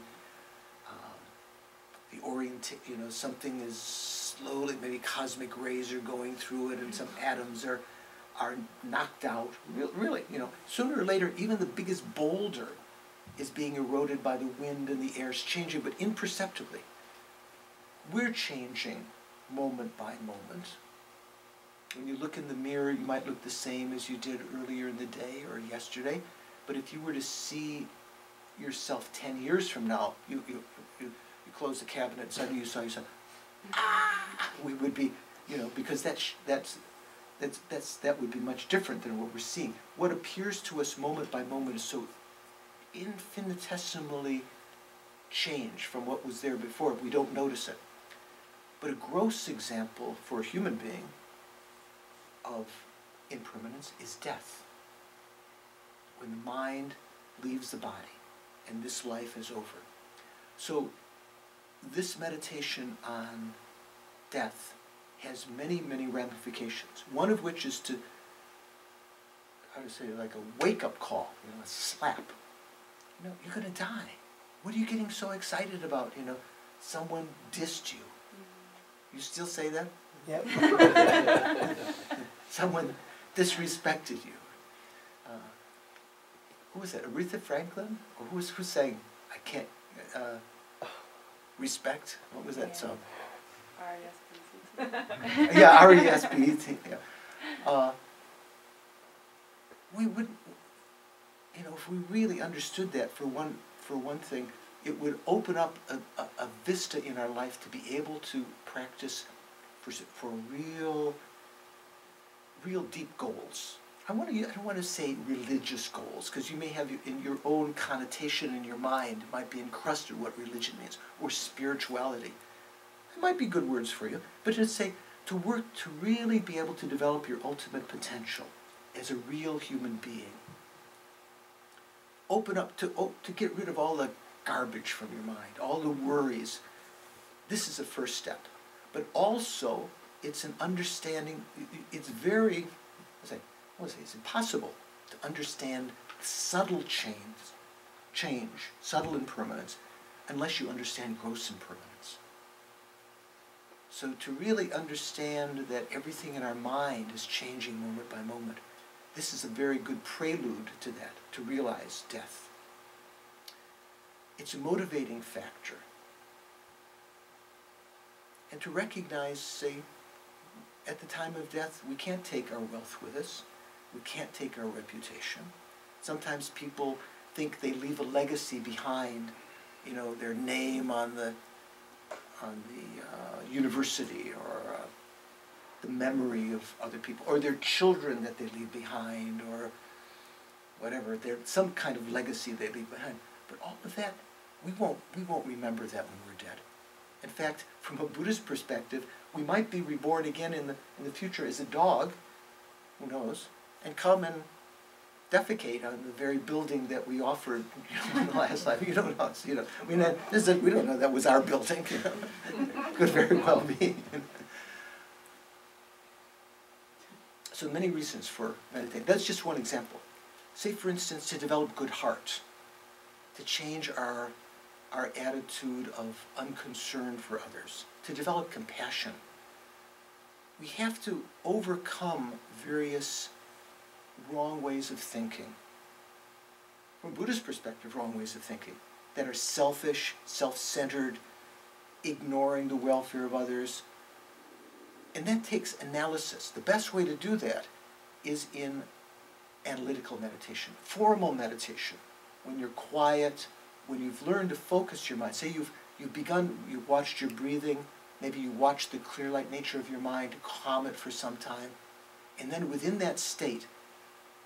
Something is slowly, maybe cosmic rays are going through it, and some atoms are knocked out. Really, sooner or later, even the biggest boulder is being eroded by the wind and the air's changing, but imperceptibly. We're changing moment by moment. When you look in the mirror, you might look the same as you did earlier in the day or yesterday, but if you were to see yourself 10 years from now, you close the cabinet, suddenly you saw yourself, we would be, because that would be much different than what we're seeing. What appears to us moment by moment is so infinitesimally changed from what was there before, we don't notice it. But a gross example for a human being of impermanence is death. When the mind leaves the body and this life is over. So this meditation on death has many, many ramifications. One of which is to, like a wake-up call, a slap. You're going to die. What are you getting so excited about? Someone dissed you. You still say that? Yep. Someone disrespected you. Who was that? Aretha Franklin? Or who's saying, I can't, respect? What was that song? R.E.S.P.C. Yeah, R.E.S.P.C. Yeah. We would, if we really understood that, for one thing, it would open up a vista in our life to be able to practice for real deep goals. I don't want to say religious goals, because you may have in your own connotation in your mind, it might be encrusted what religion means, or spirituality. It might be good words for you, but to say, to work to really be able to develop your ultimate potential as a real human being. Open up to get rid of all the garbage from your mind, all the worries. This is the first step. But also, it's an understanding, it's very, it's impossible to understand subtle change, subtle impermanence, unless you understand gross impermanence. So to really understand that everything in our mind is changing moment by moment, this is a very good prelude to that, to realize death. It's a motivating factor. And to recognize, say, at the time of death, we can't take our wealth with us. We can't take our reputation. Sometimes people think they leave a legacy behind, their name on the university, or the memory of other people, or their children that they leave behind, or whatever. There's some kind of legacy they leave behind. But all of that, we won't remember that when we're dead. In fact, from a Buddhist perspective, we might be reborn again in the future as a dog, who knows, and come and defecate on the very building that we offered in the last life. You don't know. We don't know that was our building. Could very well be. So many reasons for meditating. That's just one example. Say, for instance, to develop good heart, to change our attitude of unconcern for others, to develop compassion. We have to overcome various wrong ways of thinking. From a Buddhist perspective, wrong ways of thinking that are selfish, self-centered, ignoring the welfare of others. And that takes analysis. The best way to do that is in analytical meditation, formal meditation, when you're quiet, when you've learned to focus your mind. Say you've watched your breathing, maybe you watch the clear light nature of your mind, to calm it for some time, and then within that state,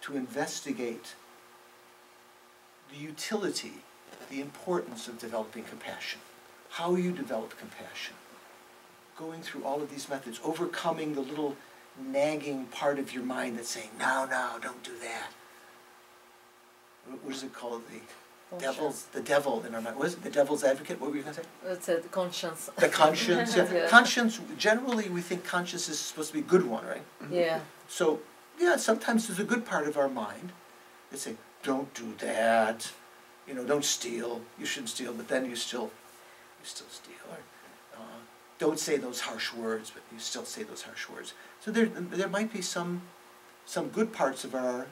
to investigate the utility, the importance of developing compassion, how you develop compassion, going through all of these methods, overcoming the little nagging part of your mind that's saying, no, don't do that. What is it called? The devil in our mind. Was it the devil's advocate? What were you going to say? It's a conscience. The conscience. Yeah. Yeah. Conscience, generally we think conscience is supposed to be a good one, right? Yeah. So, yeah, sometimes there's a good part of our mind that say, don't do that, you know, don't steal, you shouldn't steal, but then you still steal. Or, don't say those harsh words, but you still say those harsh words. So there might be some good parts of our,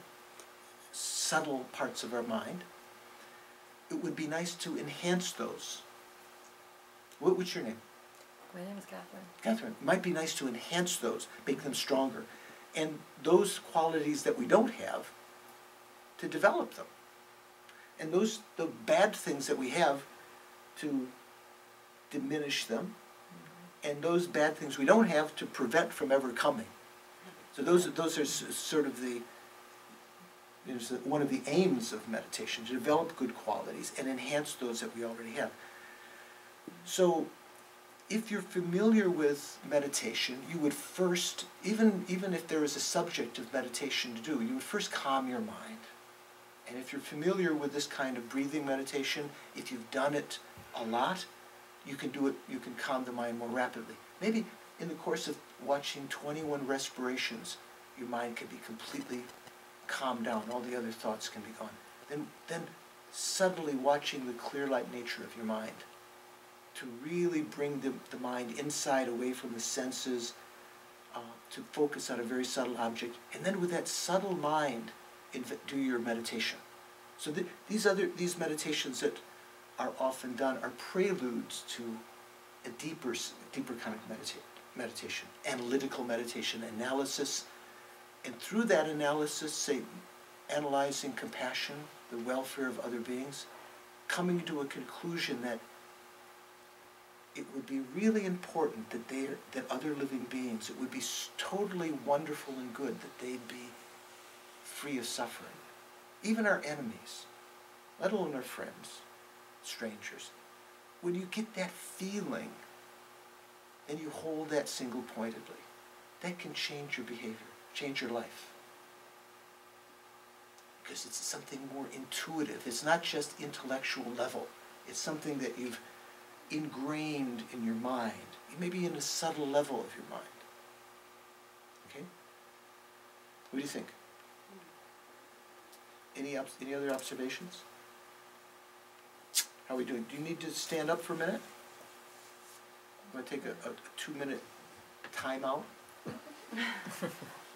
subtle parts of our mind. It would be nice to enhance those. What's your name? My name is Catherine. Catherine. It might be nice to enhance those, make them stronger. And those qualities that we don't have, to develop them. And the bad things that we have, to diminish them. And those bad things we don't have, to prevent from ever coming. So those are sort of one of the aims of meditation, to develop good qualities and enhance those that we already have. So if you're familiar with meditation, you would first, even if there is a subject of meditation to do, you would first calm your mind. And if you're familiar with this kind of breathing meditation, if you've done it a lot, you can do it, you can calm the mind more rapidly. Maybe in the course of watching 21 respirations, your mind can be completely calmed down, all the other thoughts can be gone. Then subtly watching the clear light nature of your mind, to really bring the mind inside, away from the senses, to focus on a very subtle object, and then with that subtle mind, do your meditation. So these meditations that are often done are preludes to a deeper kind of meditation, analytical meditation, analysis, and through that analysis, say, analyzing compassion, the welfare of other beings, coming to a conclusion that it would be really important that other living beings, it would be totally wonderful and good that they'd be free of suffering. Even our enemies, let alone our friends, strangers. When you get that feeling and you hold that single-pointedly, that can change your behavior, change your life. Because it's something more intuitive. It's not just intellectual level. It's something that you've ingrained in your mind, maybe in a subtle level of your mind. Okay? What do you think? Any other observations? How are we doing? Do you need to stand up for a minute? I'm going to take a 2-minute time out.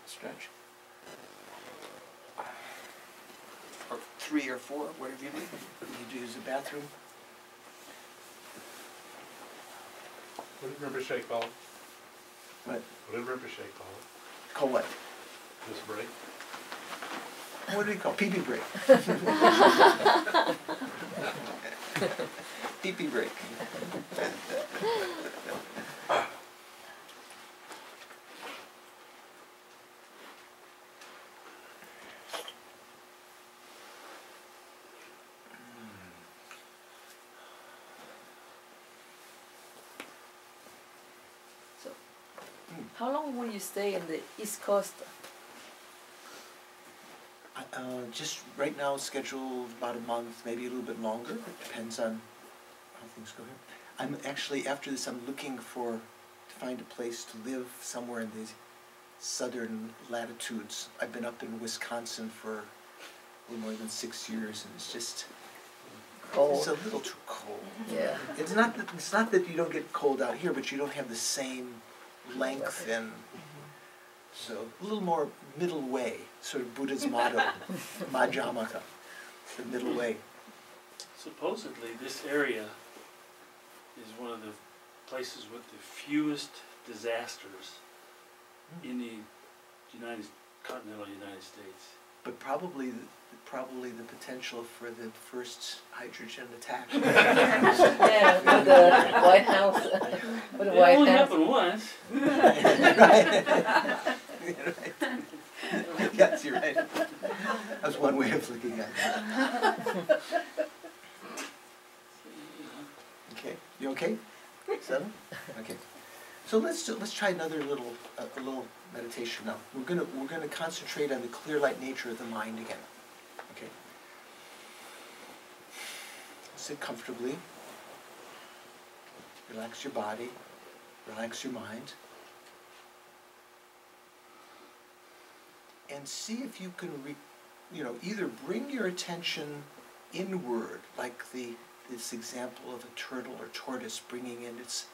Stretch. Or 3 or 4, whatever you need. You need to use the bathroom. What did Rinpoche call it? What? What did Rinpoche call it? Call what? This break? What do we call it? Pee-pee break. Pee-pee break. So, how long will you stay in the East Coast? Just right now, scheduled about a month, maybe a little bit longer. It depends on how things go here. I'm actually, after this, I'm looking to find a place to live somewhere in the southern latitudes. I've been up in Wisconsin for a little more than 6 years, and it's just Cold. It's a little too cold. Yeah. It's not that you don't get cold out here, but you don't have the same length and so a little more middle way, sort of Buddha's motto, Majjhamaka, the middle way. Supposedly, this area is one of the places with the fewest disasters in the continental United States. But probably the potential for the first hydrogen attack. Yeah, with the White House. With the It White only House. happened once. Right. Right. Yes, you're right. That's one way of looking at it. Okay, you okay? 7? Okay. So let's try another little a little meditation now. We're gonna concentrate on the clear light nature of the mind again. Okay. Sit comfortably. Relax your body. Relax your mind. And see if you can, either bring your attention inward, like this example of a turtle or tortoise bringing in its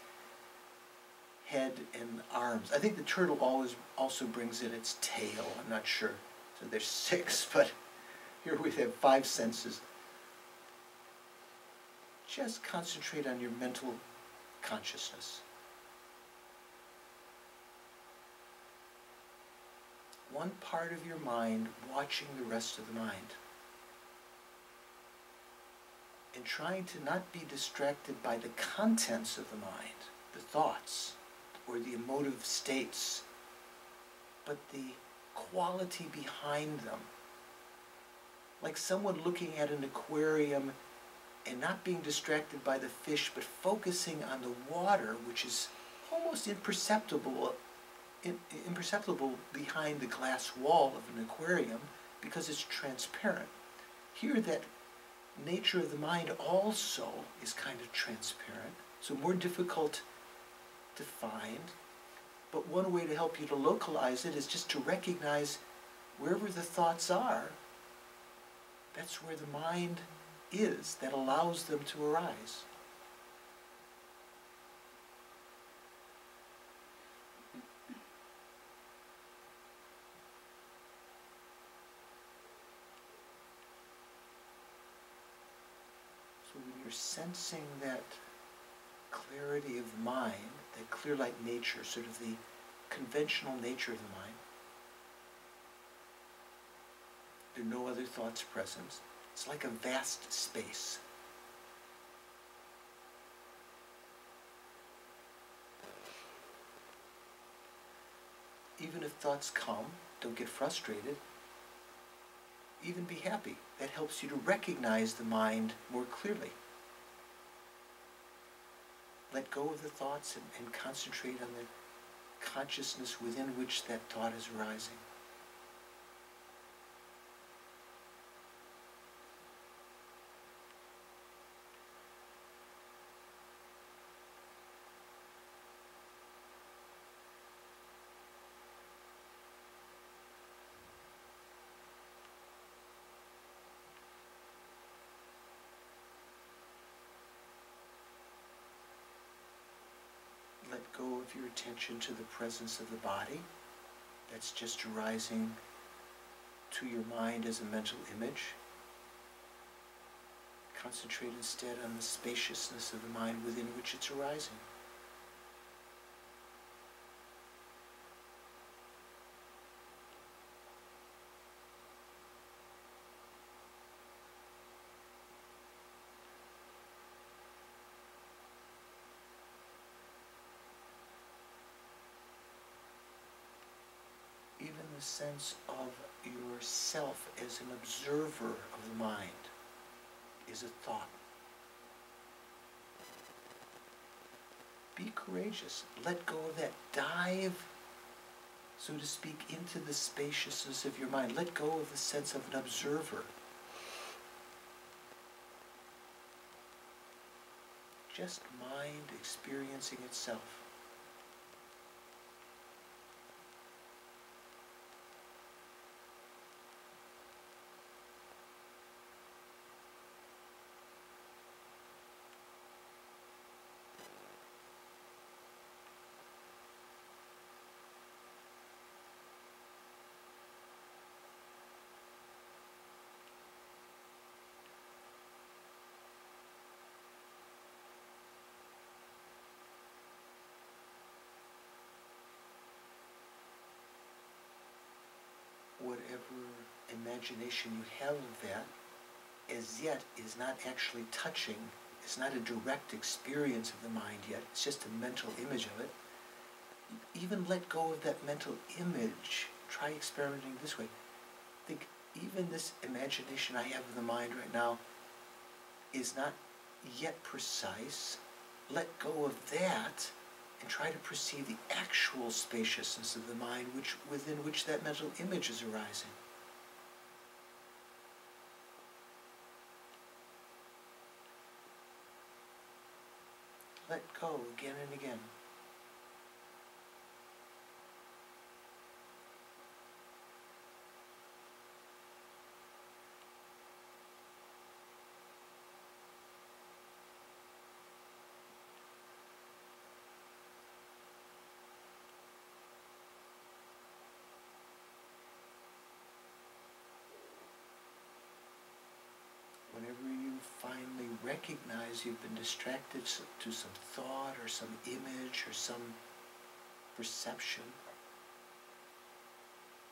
head and arms. I think the turtle always also brings in its tail. I'm not sure. So there's 6, but here we have 5 senses. Just concentrate on your mental consciousness. One part of your mind watching the rest of the mind. And trying to not be distracted by the contents of the mind, the thoughts, or the emotive states, but the quality behind them. Like someone looking at an aquarium and not being distracted by the fish, but focusing on the water, which is almost imperceptible behind the glass wall of an aquarium because it's transparent. Here, that nature of the mind also is kind of transparent, so more difficult to find. But one way to help you to localize it is just to recognize wherever the thoughts are, that's where the mind is that allows them to arise. So when you're sensing that clarity of mind, that clear light nature, sort of the conventional nature of the mind, there are no other thoughts present. It's like a vast space. Even if thoughts come, don't get frustrated. Even be happy. That helps you to recognize the mind more clearly. Let go of the thoughts and concentrate on the consciousness within which that thought is arising. Let go of your attention to the presence of the body. That's just arising to your mind as a mental image. Concentrate instead on the spaciousness of the mind within which it's arising. Even the sense of yourself as an observer of the mind is a thought. Be courageous. Let go of that. Dive, so to speak, into the spaciousness of your mind. Let go of the sense of an observer. Just mind experiencing itself. Whatever imagination you have of that, as yet is not actually touching, it's not a direct experience of the mind yet, it's just a mental image of it. Even let go of that mental image. Try experimenting this way. Think, even this imagination I have of the mind right now is not yet precise. Let go of that and try to perceive the actual spaciousness of the mind within which that mental image is arising. Let go again and again. Whenever you finally recognize you've been distracted to some thought or some image or some perception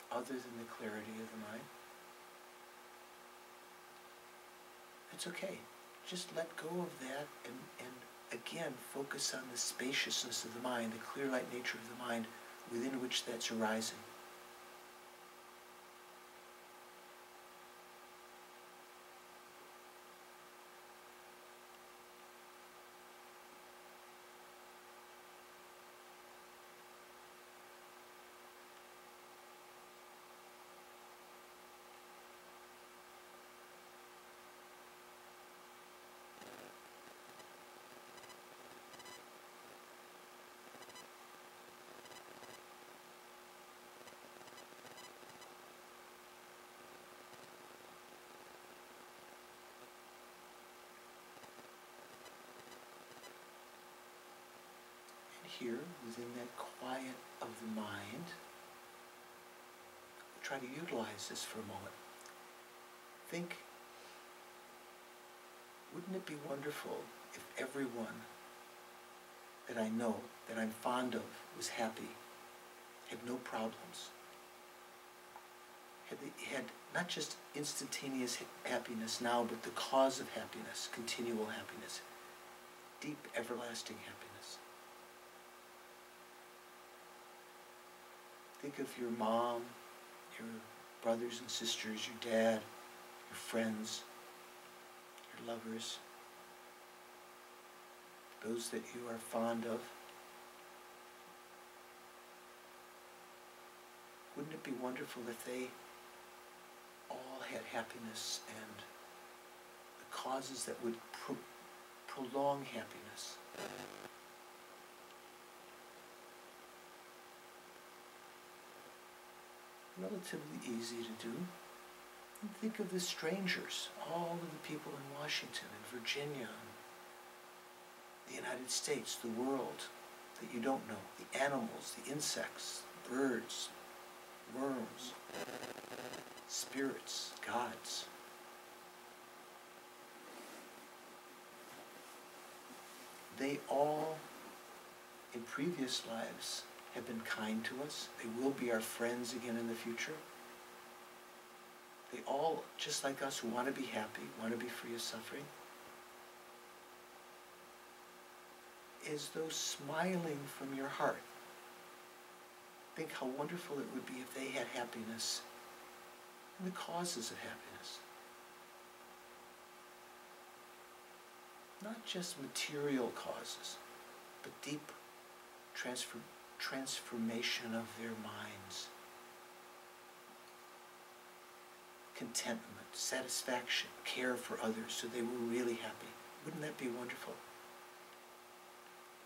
other than the clarity of the mind, it's okay. Just let go of that and again focus on the spaciousness of the mind, the clear light nature of the mind within which that's arising. Here, within that quiet of the mind, try to utilize this for a moment. Think, wouldn't it be wonderful if everyone that I know, that I'm fond of, was happy, had no problems, had not just instantaneous happiness now, but the cause of happiness, continual happiness, deep, everlasting happiness. Think of your mom, your brothers and sisters, your dad, your friends, your lovers, those that you are fond of. Wouldn't it be wonderful if they all had happiness and the causes that would prolong happiness? Relatively easy to do. And think of the strangers, all of the people in Washington and Virginia, and the United States, the world that you don't know, the animals, the insects, birds, worms, spirits, gods. They all, in previous lives, have been kind to us. They will be our friends again in the future. They all, just like us, want to be happy, want to be free of suffering. As though smiling from your heart. Think how wonderful it would be if they had happiness and the causes of happiness. Not just material causes, but deep transformation of their minds. Contentment, satisfaction, care for others so they were really happy. Wouldn't that be wonderful?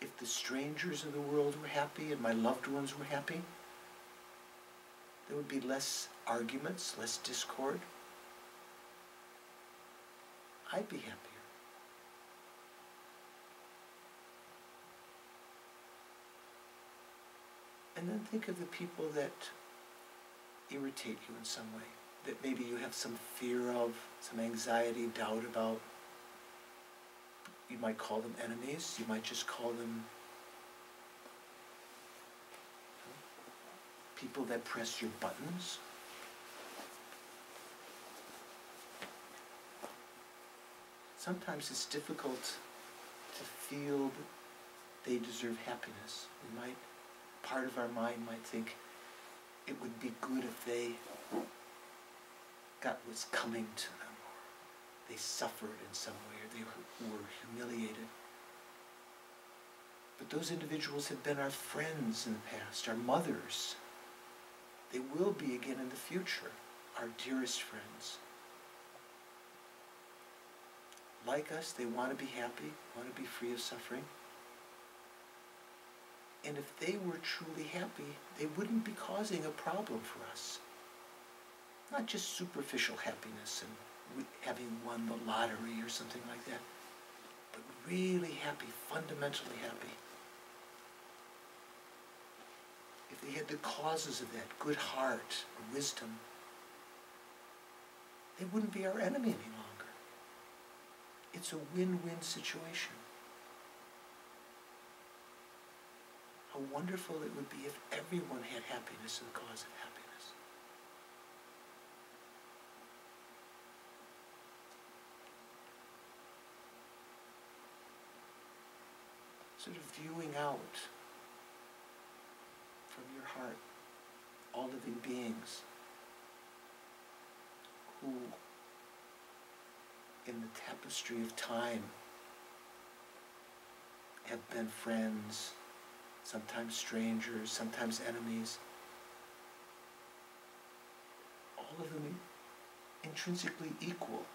If the strangers in the world were happy and my loved ones were happy, there would be less arguments, less discord. I'd be happier. And then think of the people that irritate you in some way, that maybe you have some fear of, some anxiety, doubt about. You might call them enemies, you might just call them people that press your buttons. Sometimes it's difficult to feel that they deserve happiness. Part of our mind might think it would be good if they got what's coming to them, or they suffered in some way, or they were humiliated. But those individuals have been our friends in the past, our mothers. They will be again in the future, our dearest friends. Like us, they want to be happy, want to be free of suffering. And if they were truly happy, they wouldn't be causing a problem for us. Not just superficial happiness and having won the lottery or something like that, but really happy, fundamentally happy. If they had the causes of that, good heart, wisdom, they wouldn't be our enemy any longer. It's a win-win situation. How wonderful it would be if everyone had happiness and the cause of happiness. Sort of viewing out from your heart all living beings who, in the tapestry of time, have been friends, sometimes strangers, sometimes enemies, all of them intrinsically equal.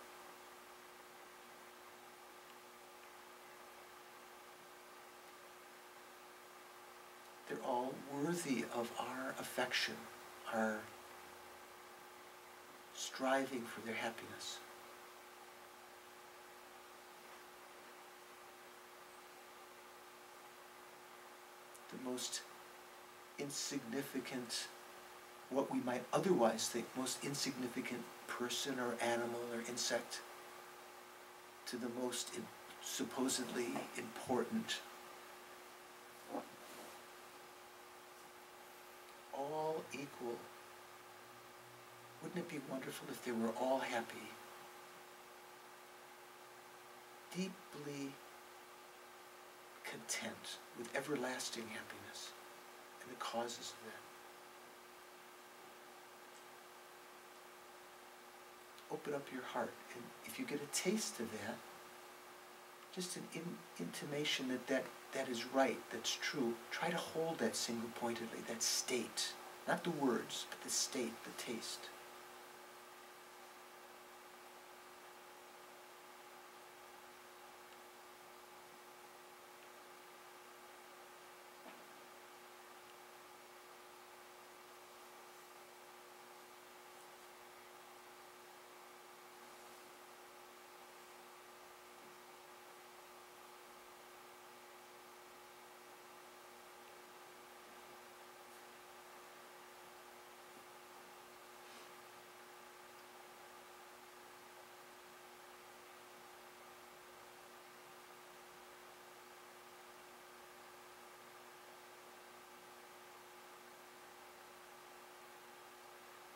They're all worthy of our affection, our striving for their happiness. The most insignificant, what we might otherwise think, most insignificant person or animal or insect, to the most supposedly important. All equal. Wouldn't it be wonderful if they were all happy? Deeply content with everlasting happiness and the causes of that. Open up your heart, and if you get a taste of that, just an intimation that is right, that's true, try to hold that single-pointedly, that state. Not the words, but the state, the taste.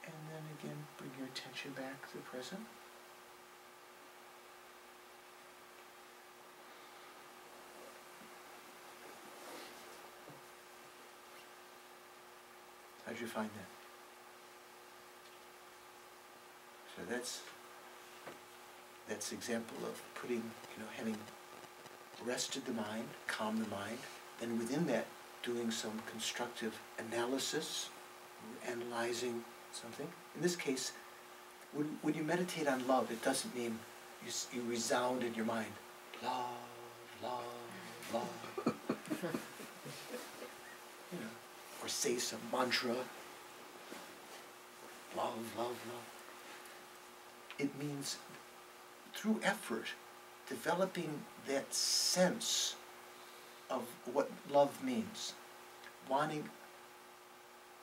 And then again, bring your attention back to the present. How'd you find that? So that's example of putting, having rested the mind, calmed the mind, then within that doing some constructive analysis, analyzing something. In this case, when you meditate on love, it doesn't mean you resound in your mind, love, love, love, or say some mantra, love, love, love. It means through effort, developing that sense of what love means,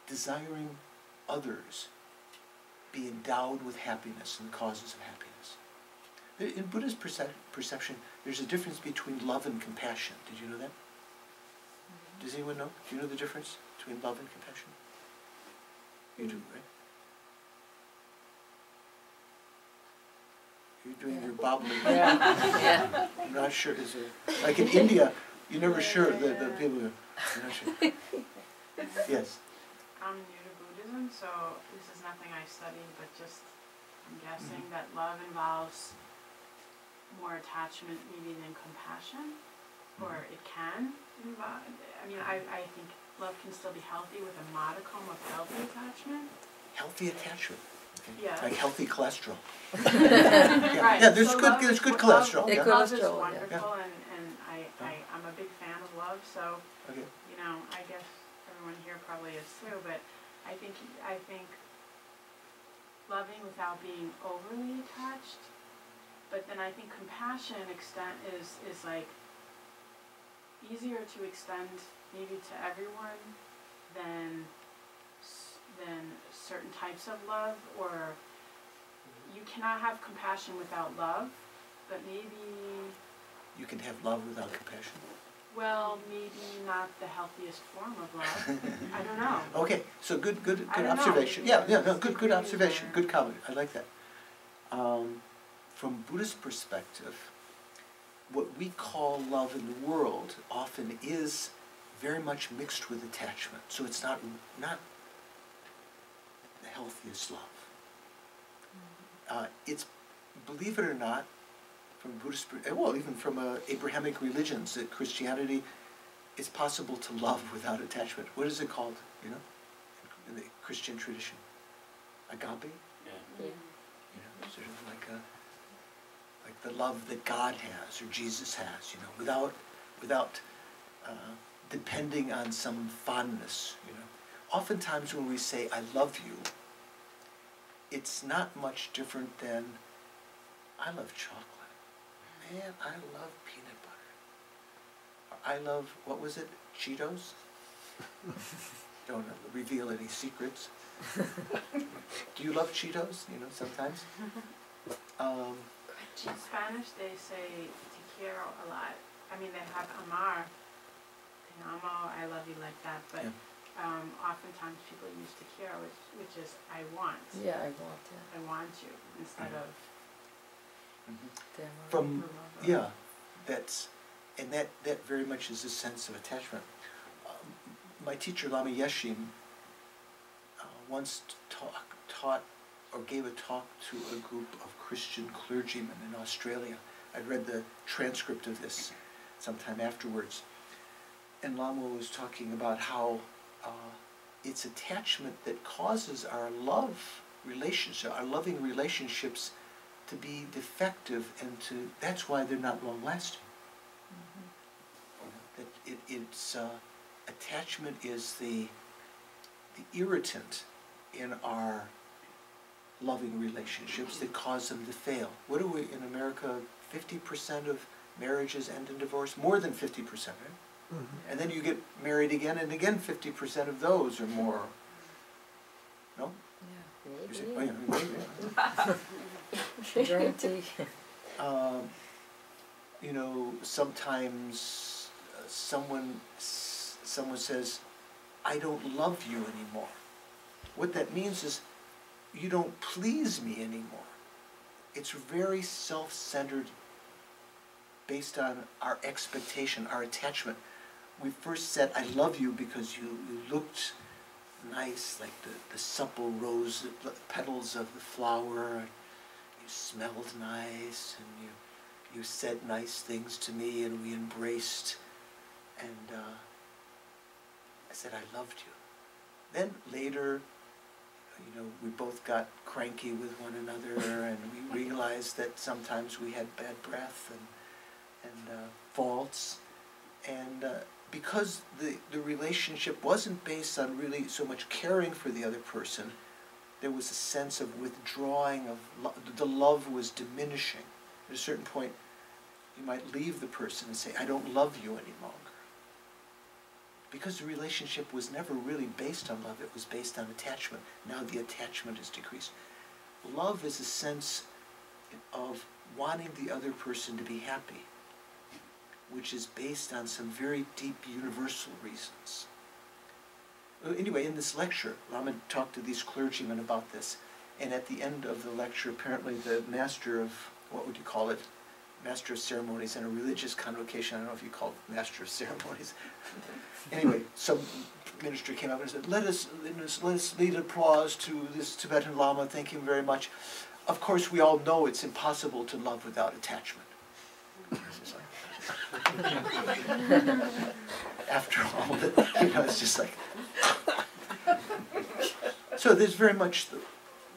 desiring others be endowed with happiness and the causes of happiness. In Buddha's perception, there's a difference between love and compassion. Did you know that? Does anyone know? Do you know the difference between love and compassion? You do, right? You're doing your bobbling. Yeah. I'm not sure. Is there, like in India, you're never sure. The people are not sure. Yes. I'm new to Buddhism, so this is nothing I studied, but just I'm guessing that love involves more attachment maybe than compassion, or it can involve, I mean, I think love can still be healthy with a modicum of healthy attachment. Healthy attachment. Okay. Yeah. Like healthy cholesterol. Right. Yeah, there's So good love there's is good what love- cholesterol. Yeah, Yeah. Love is cholesterol, yeah. wonderful, and I'm a big fan of love, so, Okay. you know, I guess everyone here probably is too, but I think loving without being overly attached, but then I think compassion is like easier to extend maybe to everyone than certain types of love, or you cannot have compassion without love, but maybe, You can have love without compassion. well, maybe not the healthiest form of love. I don't know. Okay, so good I don't know. observation. Yeah, no, good Disagrees observation, there. good comment. I like that. From Buddhist perspective, what we call love in the world often is very much mixed with attachment. So it's not the healthiest love. It's, believe it or not, from Buddhist, well, even from Abrahamic religions, that Christianity, it's possible to love without attachment. What is it called, you know, in the Christian tradition? Agape? Yeah. Yeah. You know, sort of like the love that God has or Jesus has, you know, without depending on some fondness, you know. Oftentimes when we say, I love you, it's not much different than, I love chocolate. Man, I love peanut butter. I love, what was it, Cheetos? Don't reveal any secrets. Do you love Cheetos, you know, sometimes? In Spanish, they say te quiero a lot. I mean, they have amar, te amo, I love you like that, but oftentimes people use te quiero, which is I want. Yeah, I want, yeah. I want you, instead of Damn. From, yeah, and that very much is a sense of attachment. My teacher, Lama Yeshim, once taught or gave a talk to a group of Christian clergymen in Australia. I read the transcript of this sometime afterwards. And Lama was talking about how it's attachment that causes our our loving relationships to be defective, and that's why they're not long lasting. That it's attachment is the irritant in our loving relationships that cause them to fail. What do we, in America, 50% of marriages end in divorce? More than 50%, right? And then you get married again, and again 50% of those or more. No? Yeah, You say, maybe. oh, yeah, maybe. Guarantee. You know, sometimes someone says, I don't love you anymore. What that means is, you don't please me anymore. It's very self-centered, based on our expectation, our attachment. We first said, I love you because you looked nice, like the supple rose petals of the flower. You smelled nice, and you said nice things to me, and we embraced. And I said, I loved you. Then later, you know, we both got cranky with one another, and we realized that sometimes we had bad breath and faults. And because the relationship wasn't based on really so much caring for the other person, there was a sense of withdrawing, the love was diminishing. At a certain point, you might leave the person and say, I don't love you any longer. Because the relationship was never really based on love, it was based on attachment. Now the attachment is decreased. Love is a sense of wanting the other person to be happy, which is based on some very deep universal reasons. Anyway, in this lecture, Lama talked to these clergymen about this, and at the end of the lecture, apparently the master of, what would you call it? Master of ceremonies in a religious convocation, I don't know if you call it master of ceremonies. Anyway, some minister came up and said, let us lead applause to this Tibetan Lama, thank him very much. Of course, we all know it's impossible to love without attachment. It's just like, after all, it's just like. So there's very much the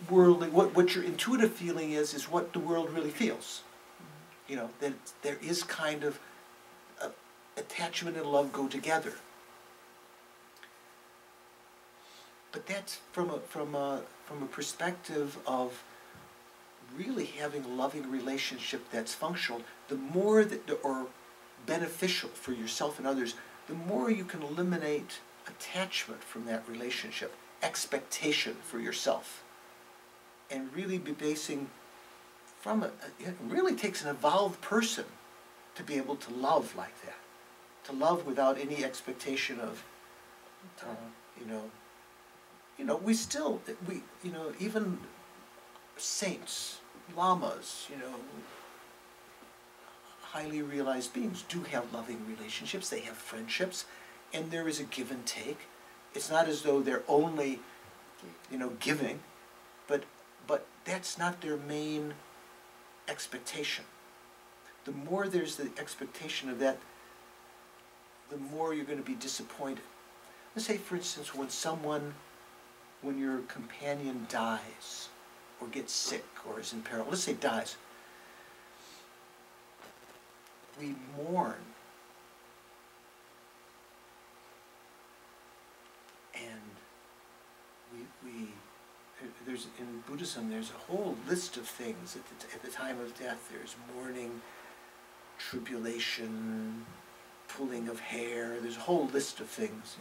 worldly, what your intuitive feeling is what the world really feels. That there is kind of attachment and love go together. But that's from a perspective of really having a loving relationship that's functional. The more or beneficial for yourself and others, the more you can eliminate attachment from that relationship, expectation for yourself, and really be basing from it really takes an evolved person to be able to love like that, to love without any expectation of, even saints, lamas, highly realized beings do have loving relationships, they have friendships, and there is a give and take. It's not as though they're only, giving, but that's not their main expectation. The more there's the expectation of that, the more you're going to be disappointed. Let's say, for instance, when your companion dies, or gets sick, or is in peril, let's say dies, we mourn, and there's, in Buddhism, there's a whole list of things at the time of death. There's mourning, tribulation, pulling of hair. There's a whole list of things.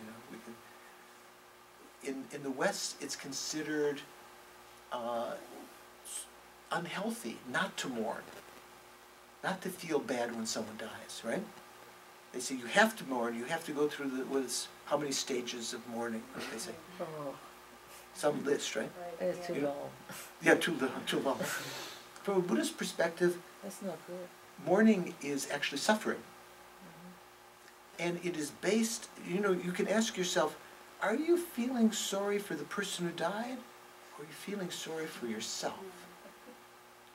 In the West, it's considered unhealthy not to mourn, not to feel bad when someone dies, right? They say you have to mourn. You have to go through how many stages of mourning? What do they say? Some list, right? It's too long. Yeah, too long. From a Buddhist perspective, That's not good. mourning is actually suffering. And it is based, you can ask yourself, are you feeling sorry for the person who died? Or are you feeling sorry for yourself?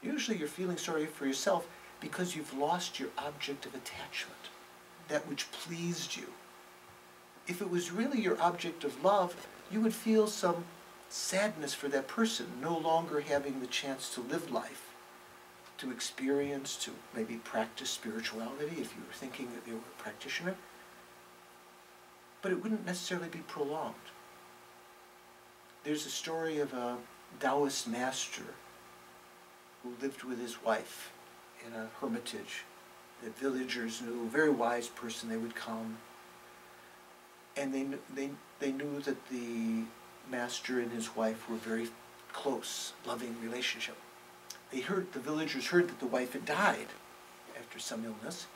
Usually you're feeling sorry for yourself because you've lost your object of attachment, that which pleased you. If it was really your object of love, you would feel some sadness for that person no longer having the chance to live life, to experience, to maybe practice spirituality if you were thinking that you were a practitioner. But it wouldn't necessarily be prolonged. There's a story of a Taoist master who lived with his wife in a hermitage. The villagers knew, a very wise person, they would come. And they knew that the master and his wife were very close, loving relationship. The villagers heard that the wife had died after some illness,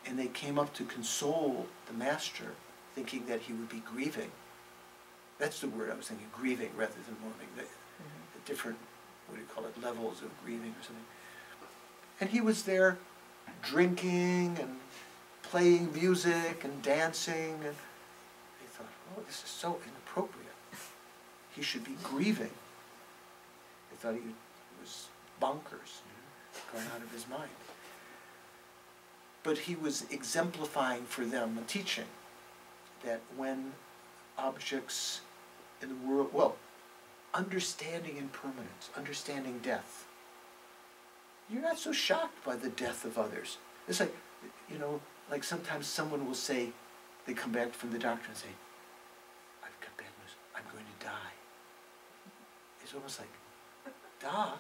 and they came up to console the master, thinking that he would be grieving. That's the word I was thinking, grieving rather than mourning. The different, levels of grieving or something. And he was there drinking and playing music and dancing, and they thought, oh, this is so inappropriate. He should be grieving. They thought he was bonkers, going out of his mind. But he was exemplifying for them a teaching that when objects in the world, understanding impermanence, understanding death, you're not so shocked by the death of others. It's like, like sometimes someone will say, they come back from the doctor and say, I've got bad news, I'm going to die. It's almost like, duh,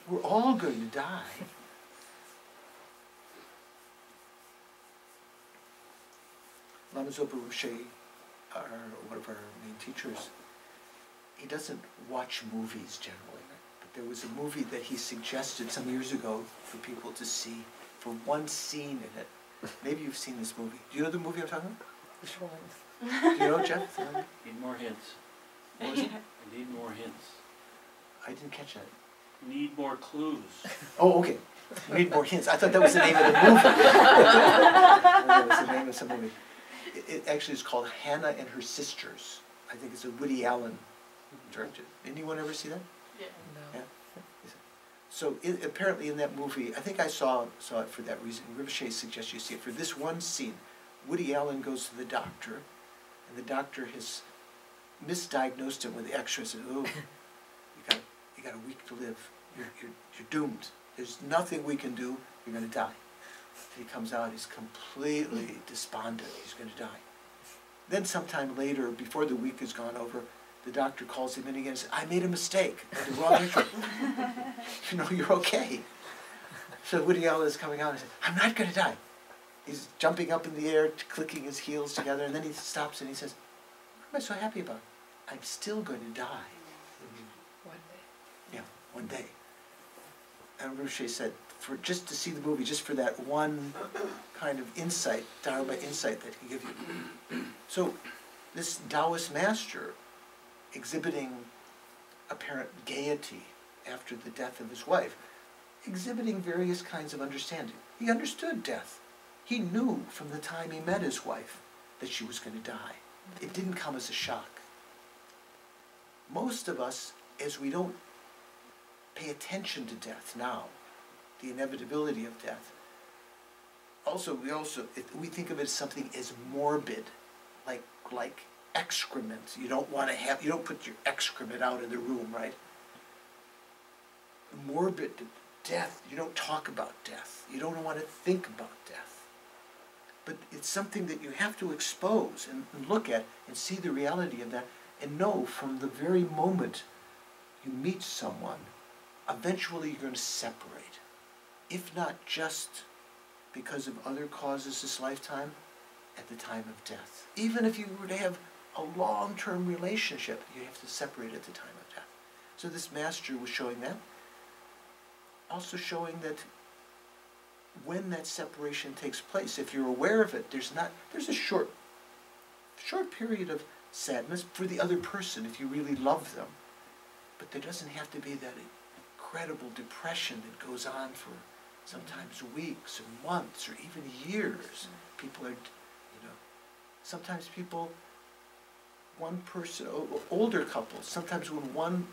we're all going to die. Lama Zopa Rinpoche, one of our main teachers, he doesn't watch movies generally, but there was a movie that he suggested some years ago for people to see, for one scene in it. Maybe you've seen this movie. Do you know the movie I'm talking about? Which one? Do you know, Jeff? Need more hints. What was it? I need more hints. I didn't catch that. Need more clues. Oh, okay. We need more hints. I thought that was the name of the movie. That was the name of some movie. It actually is called Hannah and Her Sisters. I think it's a Woody Allen directed. Anyone ever see that? Yeah. No. Yeah. So apparently in that movie, I think I saw it for that reason. Ricochet suggests you see it for this one scene. Woody Allen goes to the doctor, and the doctor has misdiagnosed him with X-ray. Said, "Oh, you got a week to live. You're doomed. There's nothing we can do. You're going to die." And he comes out. He's completely despondent. He's going to die. Then sometime later, before the week has gone over, the doctor calls him in again and says, "I made a mistake. I had the wrong X-ray. You know, you're okay." So Woody Allen is coming out and says, "I'm not going to die." He's jumping up in the air, clicking his heels together, and then he stops and he says, "What am I so happy about? I'm still going to die." One day. Yeah, one day. And Ricochet said, for just to see the movie, just for that one kind of insight, Dharma insight that he gives you. So this Taoist master, exhibiting apparent gaiety after the death of his wife, exhibiting various kinds of understanding. He understood death. He knew from the time he met his wife that she was going to die. It didn't come as a shock. Most of us, as we don't pay attention to death now, the inevitability of death, we think of it as something as morbid, like excrement. You don't put your excrement out in the room, right? Morbid death, you don't talk about death. You don't want to think about death. But it's something that you have to expose and look at and see the reality of that and know from the very moment you meet someone, eventually you're going to separate. If not just because of other causes this lifetime, at the time of death. Even if you were to have a long-term relationship, you have to separate at the time of death. So this master was showing that. Also showing that when that separation takes place, if you're aware of it, there's a short period of sadness for the other person if you really love them. But there doesn't have to be that incredible depression that goes on for sometimes weeks or months or even years. People are, sometimes people, one person, older couples, sometimes when one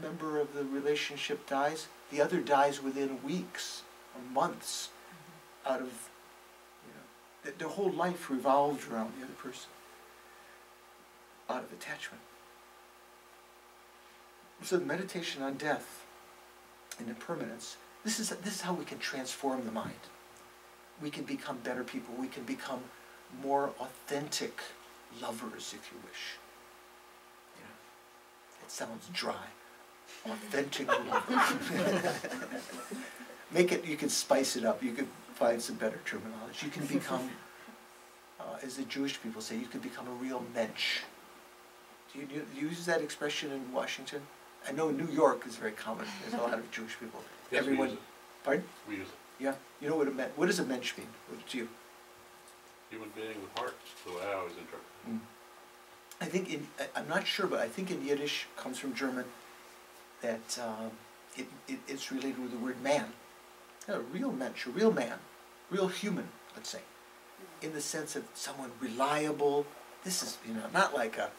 member of the relationship dies, the other dies within weeks or months out of, their whole life revolved around the other person, out of attachment. So the meditation on death and impermanence, this is how we can transform the mind. We can become better people. We can become more authentic lovers, if you wish. It sounds dry. Authentic lovers. You can spice it up. You could find some better terminology. You can become, as the Jewish people say, you can become a real mensch. Do you use that expression in Washington? I know in New York is very common. There's a lot of Jewish people. Yes, Everyone, we use it. pardon? We use it. Yeah. You know what does a mensch mean to you? Human being with heart, the way I always interpret it. Mm. I think I'm not sure, but I think in Yiddish comes from German that it's related with the word man. A real mensch, a real man, real human, let's say, in the sense of someone reliable. This is, not like a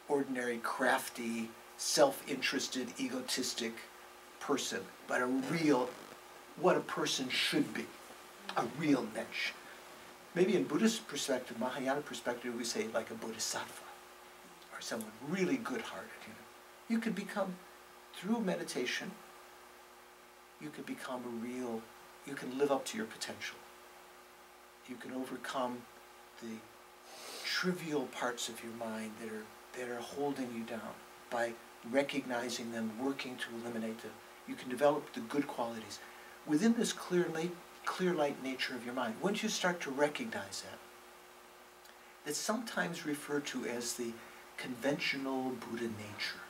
ordinary, crafty, self-interested, egotistic person, but what a person should be, a real mensch. Maybe in Buddhist perspective, Mahayana perspective, we say like a bodhisattva, or someone really good-hearted. You could become, through meditation, you could become you can live up to your potential. You can overcome the trivial parts of your mind that are holding you down by recognizing them, working to eliminate them. You can develop the good qualities within this clear light nature of your mind. Once you start to recognize that, that's sometimes referred to as the conventional Buddha nature.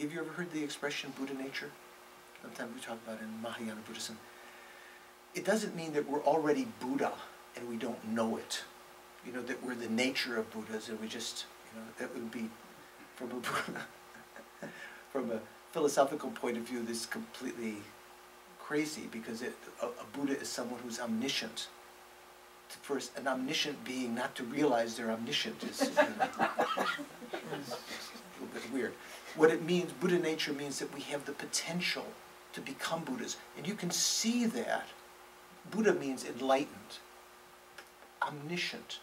Have you ever heard the expression Buddha nature? Sometimes we talk about it in Mahayana Buddhism. It doesn't mean that we're already Buddha and we don't know it. That we're the nature of Buddhas and we just, that would be from a philosophical point of view, this is completely crazy because a Buddha is someone who's omniscient. For an omniscient being not to realize they're omniscient is a little bit weird. What it means, Buddha nature means that we have the potential to become Buddhas. And you can see that. Buddha means enlightened, omniscient,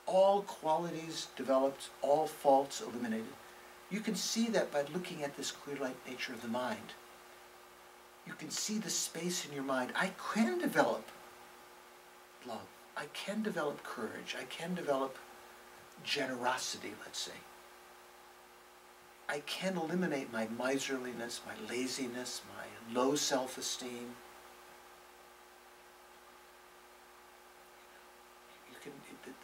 all qualities developed, all faults eliminated. You can see that by looking at this clear light nature of the mind. You can see the space in your mind. I can develop love. I can develop courage. I can develop generosity, let's say. I can eliminate my miserliness, my laziness, my low self-esteem. You can,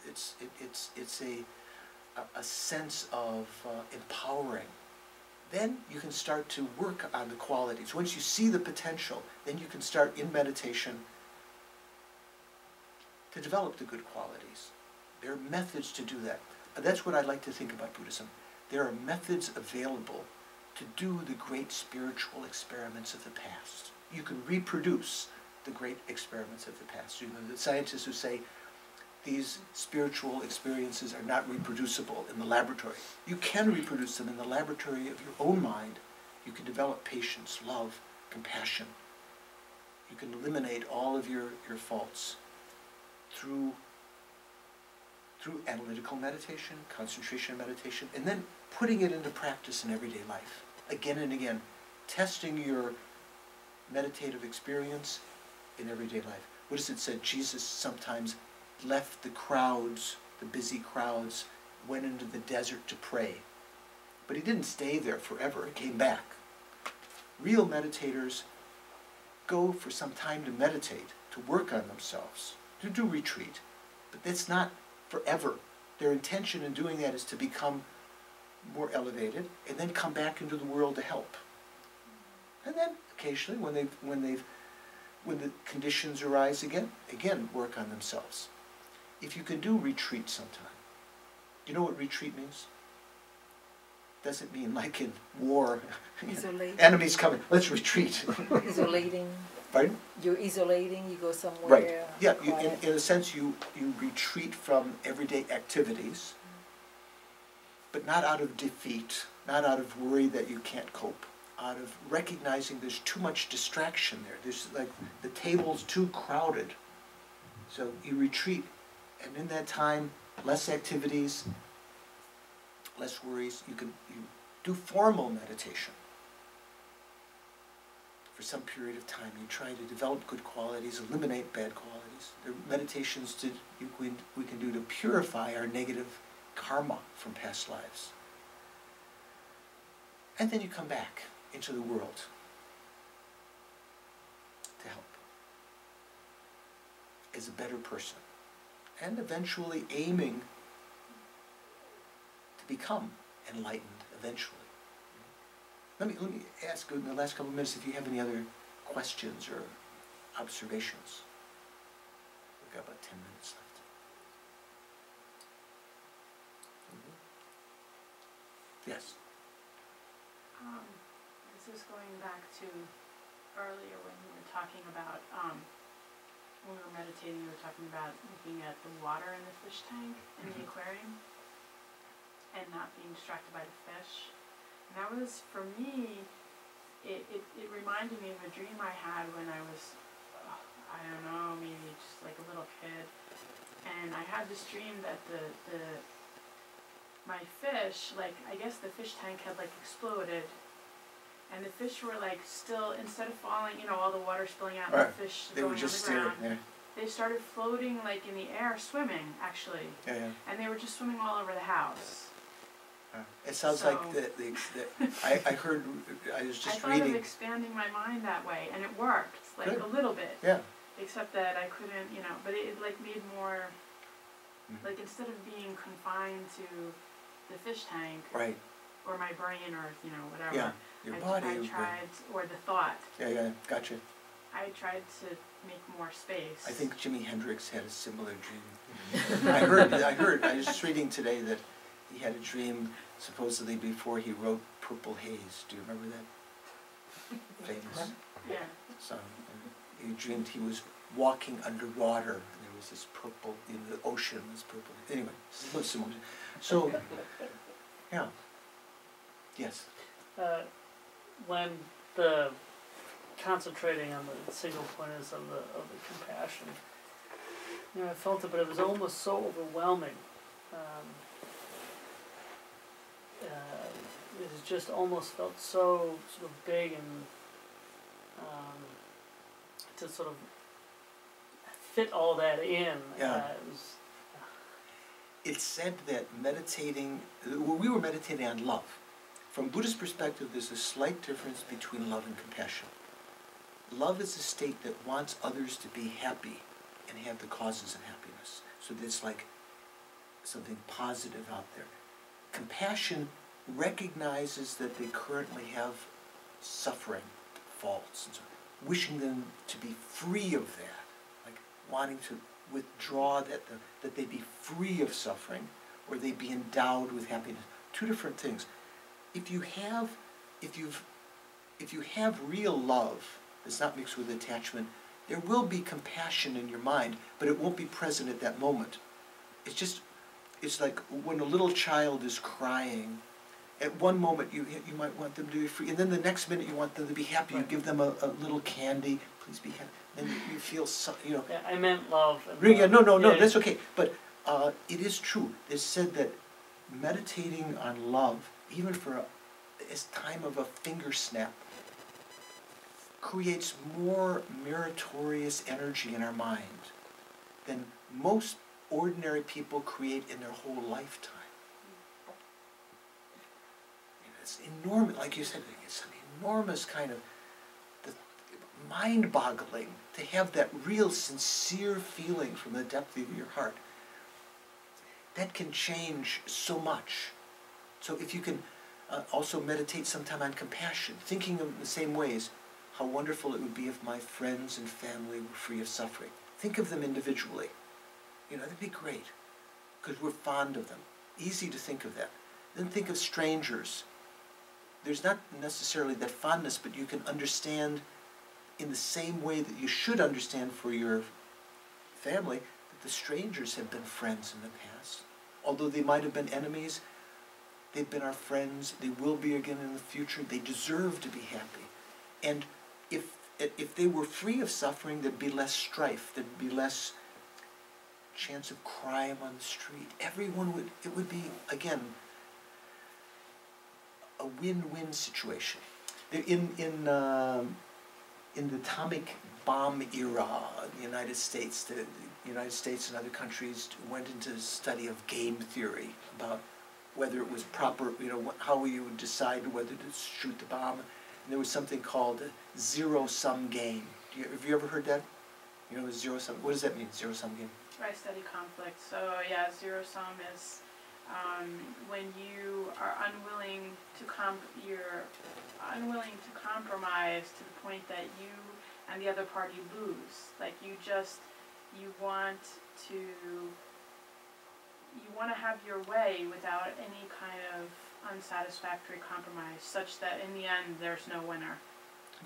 it's a sense of empowering. Then you can start to work on the qualities. Once you see the potential, then you can start in meditation to develop the good qualities. There are methods to do that. That's what I like to think about Buddhism. There are methods available to do the great spiritual experiments of the past. You can reproduce the great experiments of the past. You know, the scientists who say these spiritual experiences are not reproducible in the laboratory. You can reproduce them in the laboratory of your own mind. You can develop patience, love, compassion. You can eliminate all of your faults through analytical meditation, concentration meditation, and then putting it into practice in everyday life. Again and again, testing your meditative experience in everyday life. What is it said? Jesus sometimes left the crowds, the busy crowds, went into the desert to pray. But he didn't stay there forever. He came back. Real meditators go for some time to meditate, to work on themselves, to do retreat. But that's not forever. Their intention in doing that is to become more elevated and then come back into the world to help. And then occasionally when the conditions arise again work on themselves. If you can do retreat sometime. You know what retreat means? Doesn't mean like in war, enemies coming, let's retreat. Isolating. Pardon? You're isolating, you go somewhere. Right. Yeah, in a sense you retreat from everyday activities, but not out of defeat, not out of worry that you can't cope, out of recognizing there's too much distraction there. There's like the table's too crowded. So you retreat, and in that time, less activities, less worries. You do formal meditation. For some period of time, you try to develop good qualities, eliminate bad qualities. There are meditations we can do to purify our negative karma from past lives. And then you come back into the world to help as a better person, and eventually aiming to become enlightened eventually. Let me ask in the last couple of minutes if you have any other questions or observations. We've got about 10 minutes left. Yes? This is going back to earlier when we were talking about, when we were meditating, we were talking about looking at the water in the fish tank in the aquarium and not being distracted by the fish. And that was, for me, it reminded me of a dream I had when I was, I don't know, maybe just like a little kid. And I had this dream that my fish, like, I guess the fish tank had like exploded. And the fish were like still, instead of falling, you know, all the water spilling out and the fish they going were just on the ground. staring, They started floating like in the air, swimming actually. yeah. And they were just swimming all over the house. It sounds So- like I heard, I was just I thought reading. of expanding my mind that way, and it worked, like Good. a little bit. Yeah. Except that I couldn't, you know, but it like made more, like instead of being confined to the fish tank, Right. or my brain, or, you know, whatever. Yeah. Your body. I tried, or the thought, Yeah, gotcha. I tried to make more space. I think Jimi Hendrix had a similar dream. I was just reading today that he had a dream supposedly before he wrote Purple Haze. Do you remember that? Famous Yeah. song. And he dreamed he was walking underwater and there was this purple, the ocean was purple. Anyway, similar. So, yeah. Yes. When the concentrating on the single pointers of the compassion, you know, I felt it, but it was almost so overwhelming. It just almost felt so sort of big and to sort of fit all that in. Yeah. It was, It's said that meditating, well, we were meditating on love. From Buddhist perspective, there's a slight difference between love and compassion. Love is a state that wants others to be happy and have the causes of happiness. So there's like something positive out there. Compassion recognizes that they currently have suffering, faults, and so on, wishing them to be free of that, like wanting to withdraw that they be free of suffering, or they be endowed with happiness. Two different things. If you have real love that's not mixed with attachment, there will be compassion in your mind, but it won't be present at that moment. It's like when a little child is crying. At one moment you might want them to be free, and then the next minute you want them to be happy. You give them a little candy, please be happy. Then you feel so, you know. yeah, I meant love. Yeah, no, yeah. that's okay. But it is true. It's said that meditating on love, even for a time of a finger snap, creates more meritorious energy in our mind than most ordinary people create in their whole lifetime. And it's enormous, like you said, it's an enormous kind of mind-boggling to have that real sincere feeling from the depth of your heart. That can change so much. So if you can also meditate sometime on compassion, thinking of the same ways, how wonderful it would be if my friends and family were free of suffering. Think of them individually. You know, that'd be great, because we're fond of them. Easy to think of that. Then think of strangers. There's not necessarily that fondness, but you can understand in the same way that you should understand for your family that the strangers have been friends in the past. Although they might have been enemies, they've been our friends. They will be again in the future. They deserve to be happy. And if they were free of suffering, there'd be less strife. There'd be less chance of crime on the street. It would be, again, a win-win situation. In the atomic bomb era, the United States and other countries went into the study of game theory about whether it was proper, you know, how you would decide whether to shoot the bomb. And there was something called a zero-sum game. Have you ever heard that? You know, zero-sum. What does that mean, zero-sum game? I study conflict, so yeah, zero sum is when you are unwilling to compromise to the point that you and the other party lose. Like you want to have your way without any kind of unsatisfactory compromise, such that in the end there's no winner.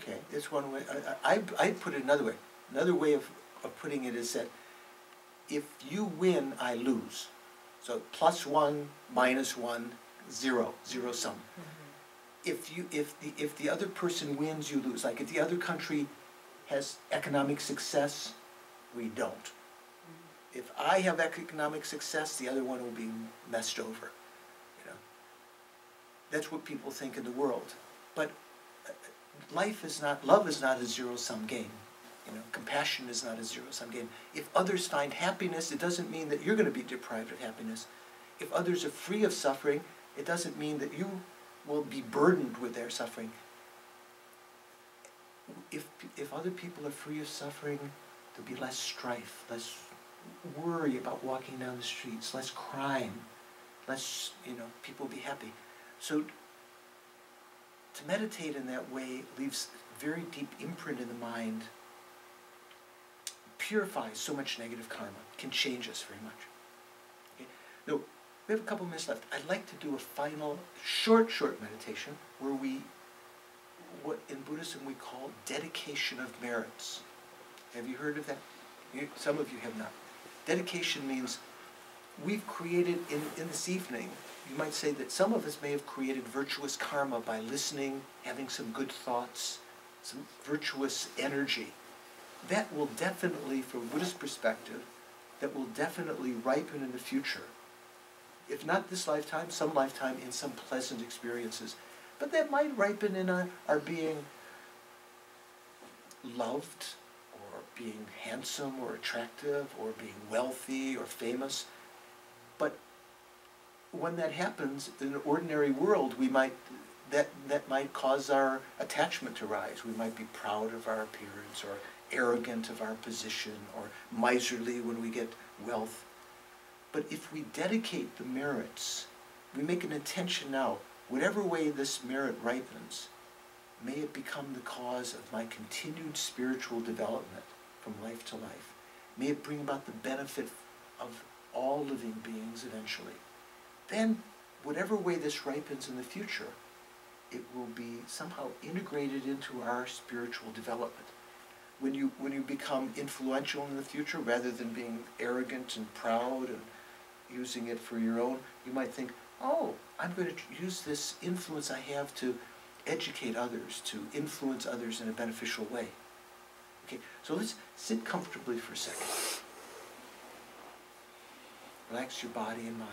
Okay, that's one way. I put it another way. Another way of putting it is that if you win, I lose. So +1, -1, 0, zero sum. If the other person wins, you lose. Like if the other country has economic success, we don't. If I have economic success, the other one will be messed over. You know, that's what people think in the world. But love is not a zero-sum game. You know, compassion is not a zero-sum game. If others find happiness, it doesn't mean that you're going to be deprived of happiness. If others are free of suffering, it doesn't mean that you will be burdened with their suffering. If other people are free of suffering, there'll be less strife, less worry about walking down the streets, less crime, less, you know, people will be happy. So to meditate in that way leaves a very deep imprint in the mind, purifies so much negative karma, can change us very much. Okay? Now, we have a couple minutes left. I'd like to do a final short meditation where what in Buddhism we call dedication of merits. Have you heard of that? Some of you have not. Dedication means we've created in this evening you might say that some of us may have created virtuous karma by listening, having some good thoughts, some virtuous energy. That will definitely, from a Buddhist perspective, that will definitely ripen in the future. If not this lifetime, some lifetime in some pleasant experiences. But that might ripen in our being loved, or being handsome or attractive, or being wealthy or famous. But when that happens in an ordinary world, that might cause our attachment to rise. We might be proud of our appearance, or arrogant of our position, or miserly when we get wealth. But if we dedicate the merits, we make an intention now, whatever way this merit ripens, may it become the cause of my continued spiritual development from life to life. May it bring about the benefit of all living beings eventually. Then, whatever way this ripens in the future, it will be somehow integrated into our spiritual development. When you become influential in the future, rather than being arrogant and proud and using it for your own, you might think, oh, I'm going to use this influence I have to educate others, to influence others in a beneficial way. Okay, so let's sit comfortably for a second. Relax your body and mind.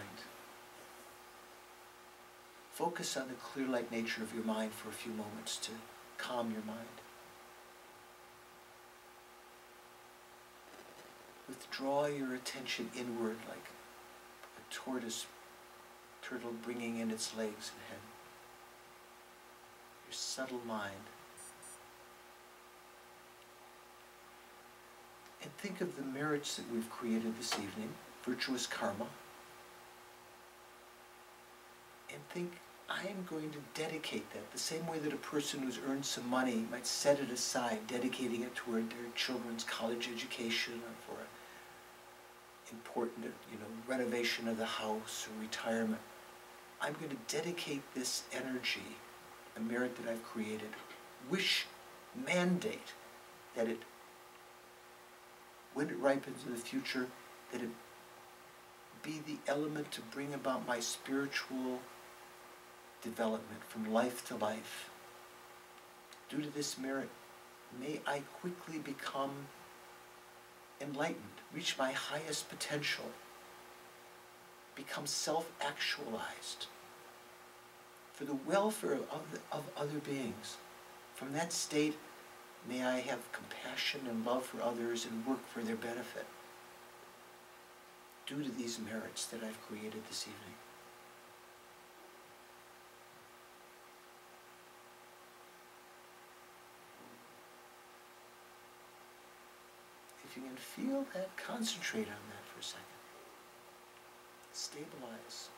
Focus on the clear light nature of your mind for a few moments to calm your mind. Withdraw your attention inward like a turtle bringing in its legs and head. Your subtle mind. And think of the merits that we've created this evening, virtuous karma. And think, I am going to dedicate that the same way that a person who's earned some money might set it aside, dedicating it toward their children's college education or for an important, renovation of the house or retirement. I'm going to dedicate this energy, a merit that I've created, mandate that it, when it ripens in the future, that it be the element to bring about my spiritual development from life to life. Due to this merit, may I quickly become enlightened, reach my highest potential, become self-actualized for the welfare of other beings. From that state, may I have compassion and love for others and work for their benefit due to these merits that I've created this evening. If you can feel that, concentrate on that for a second. Stabilize.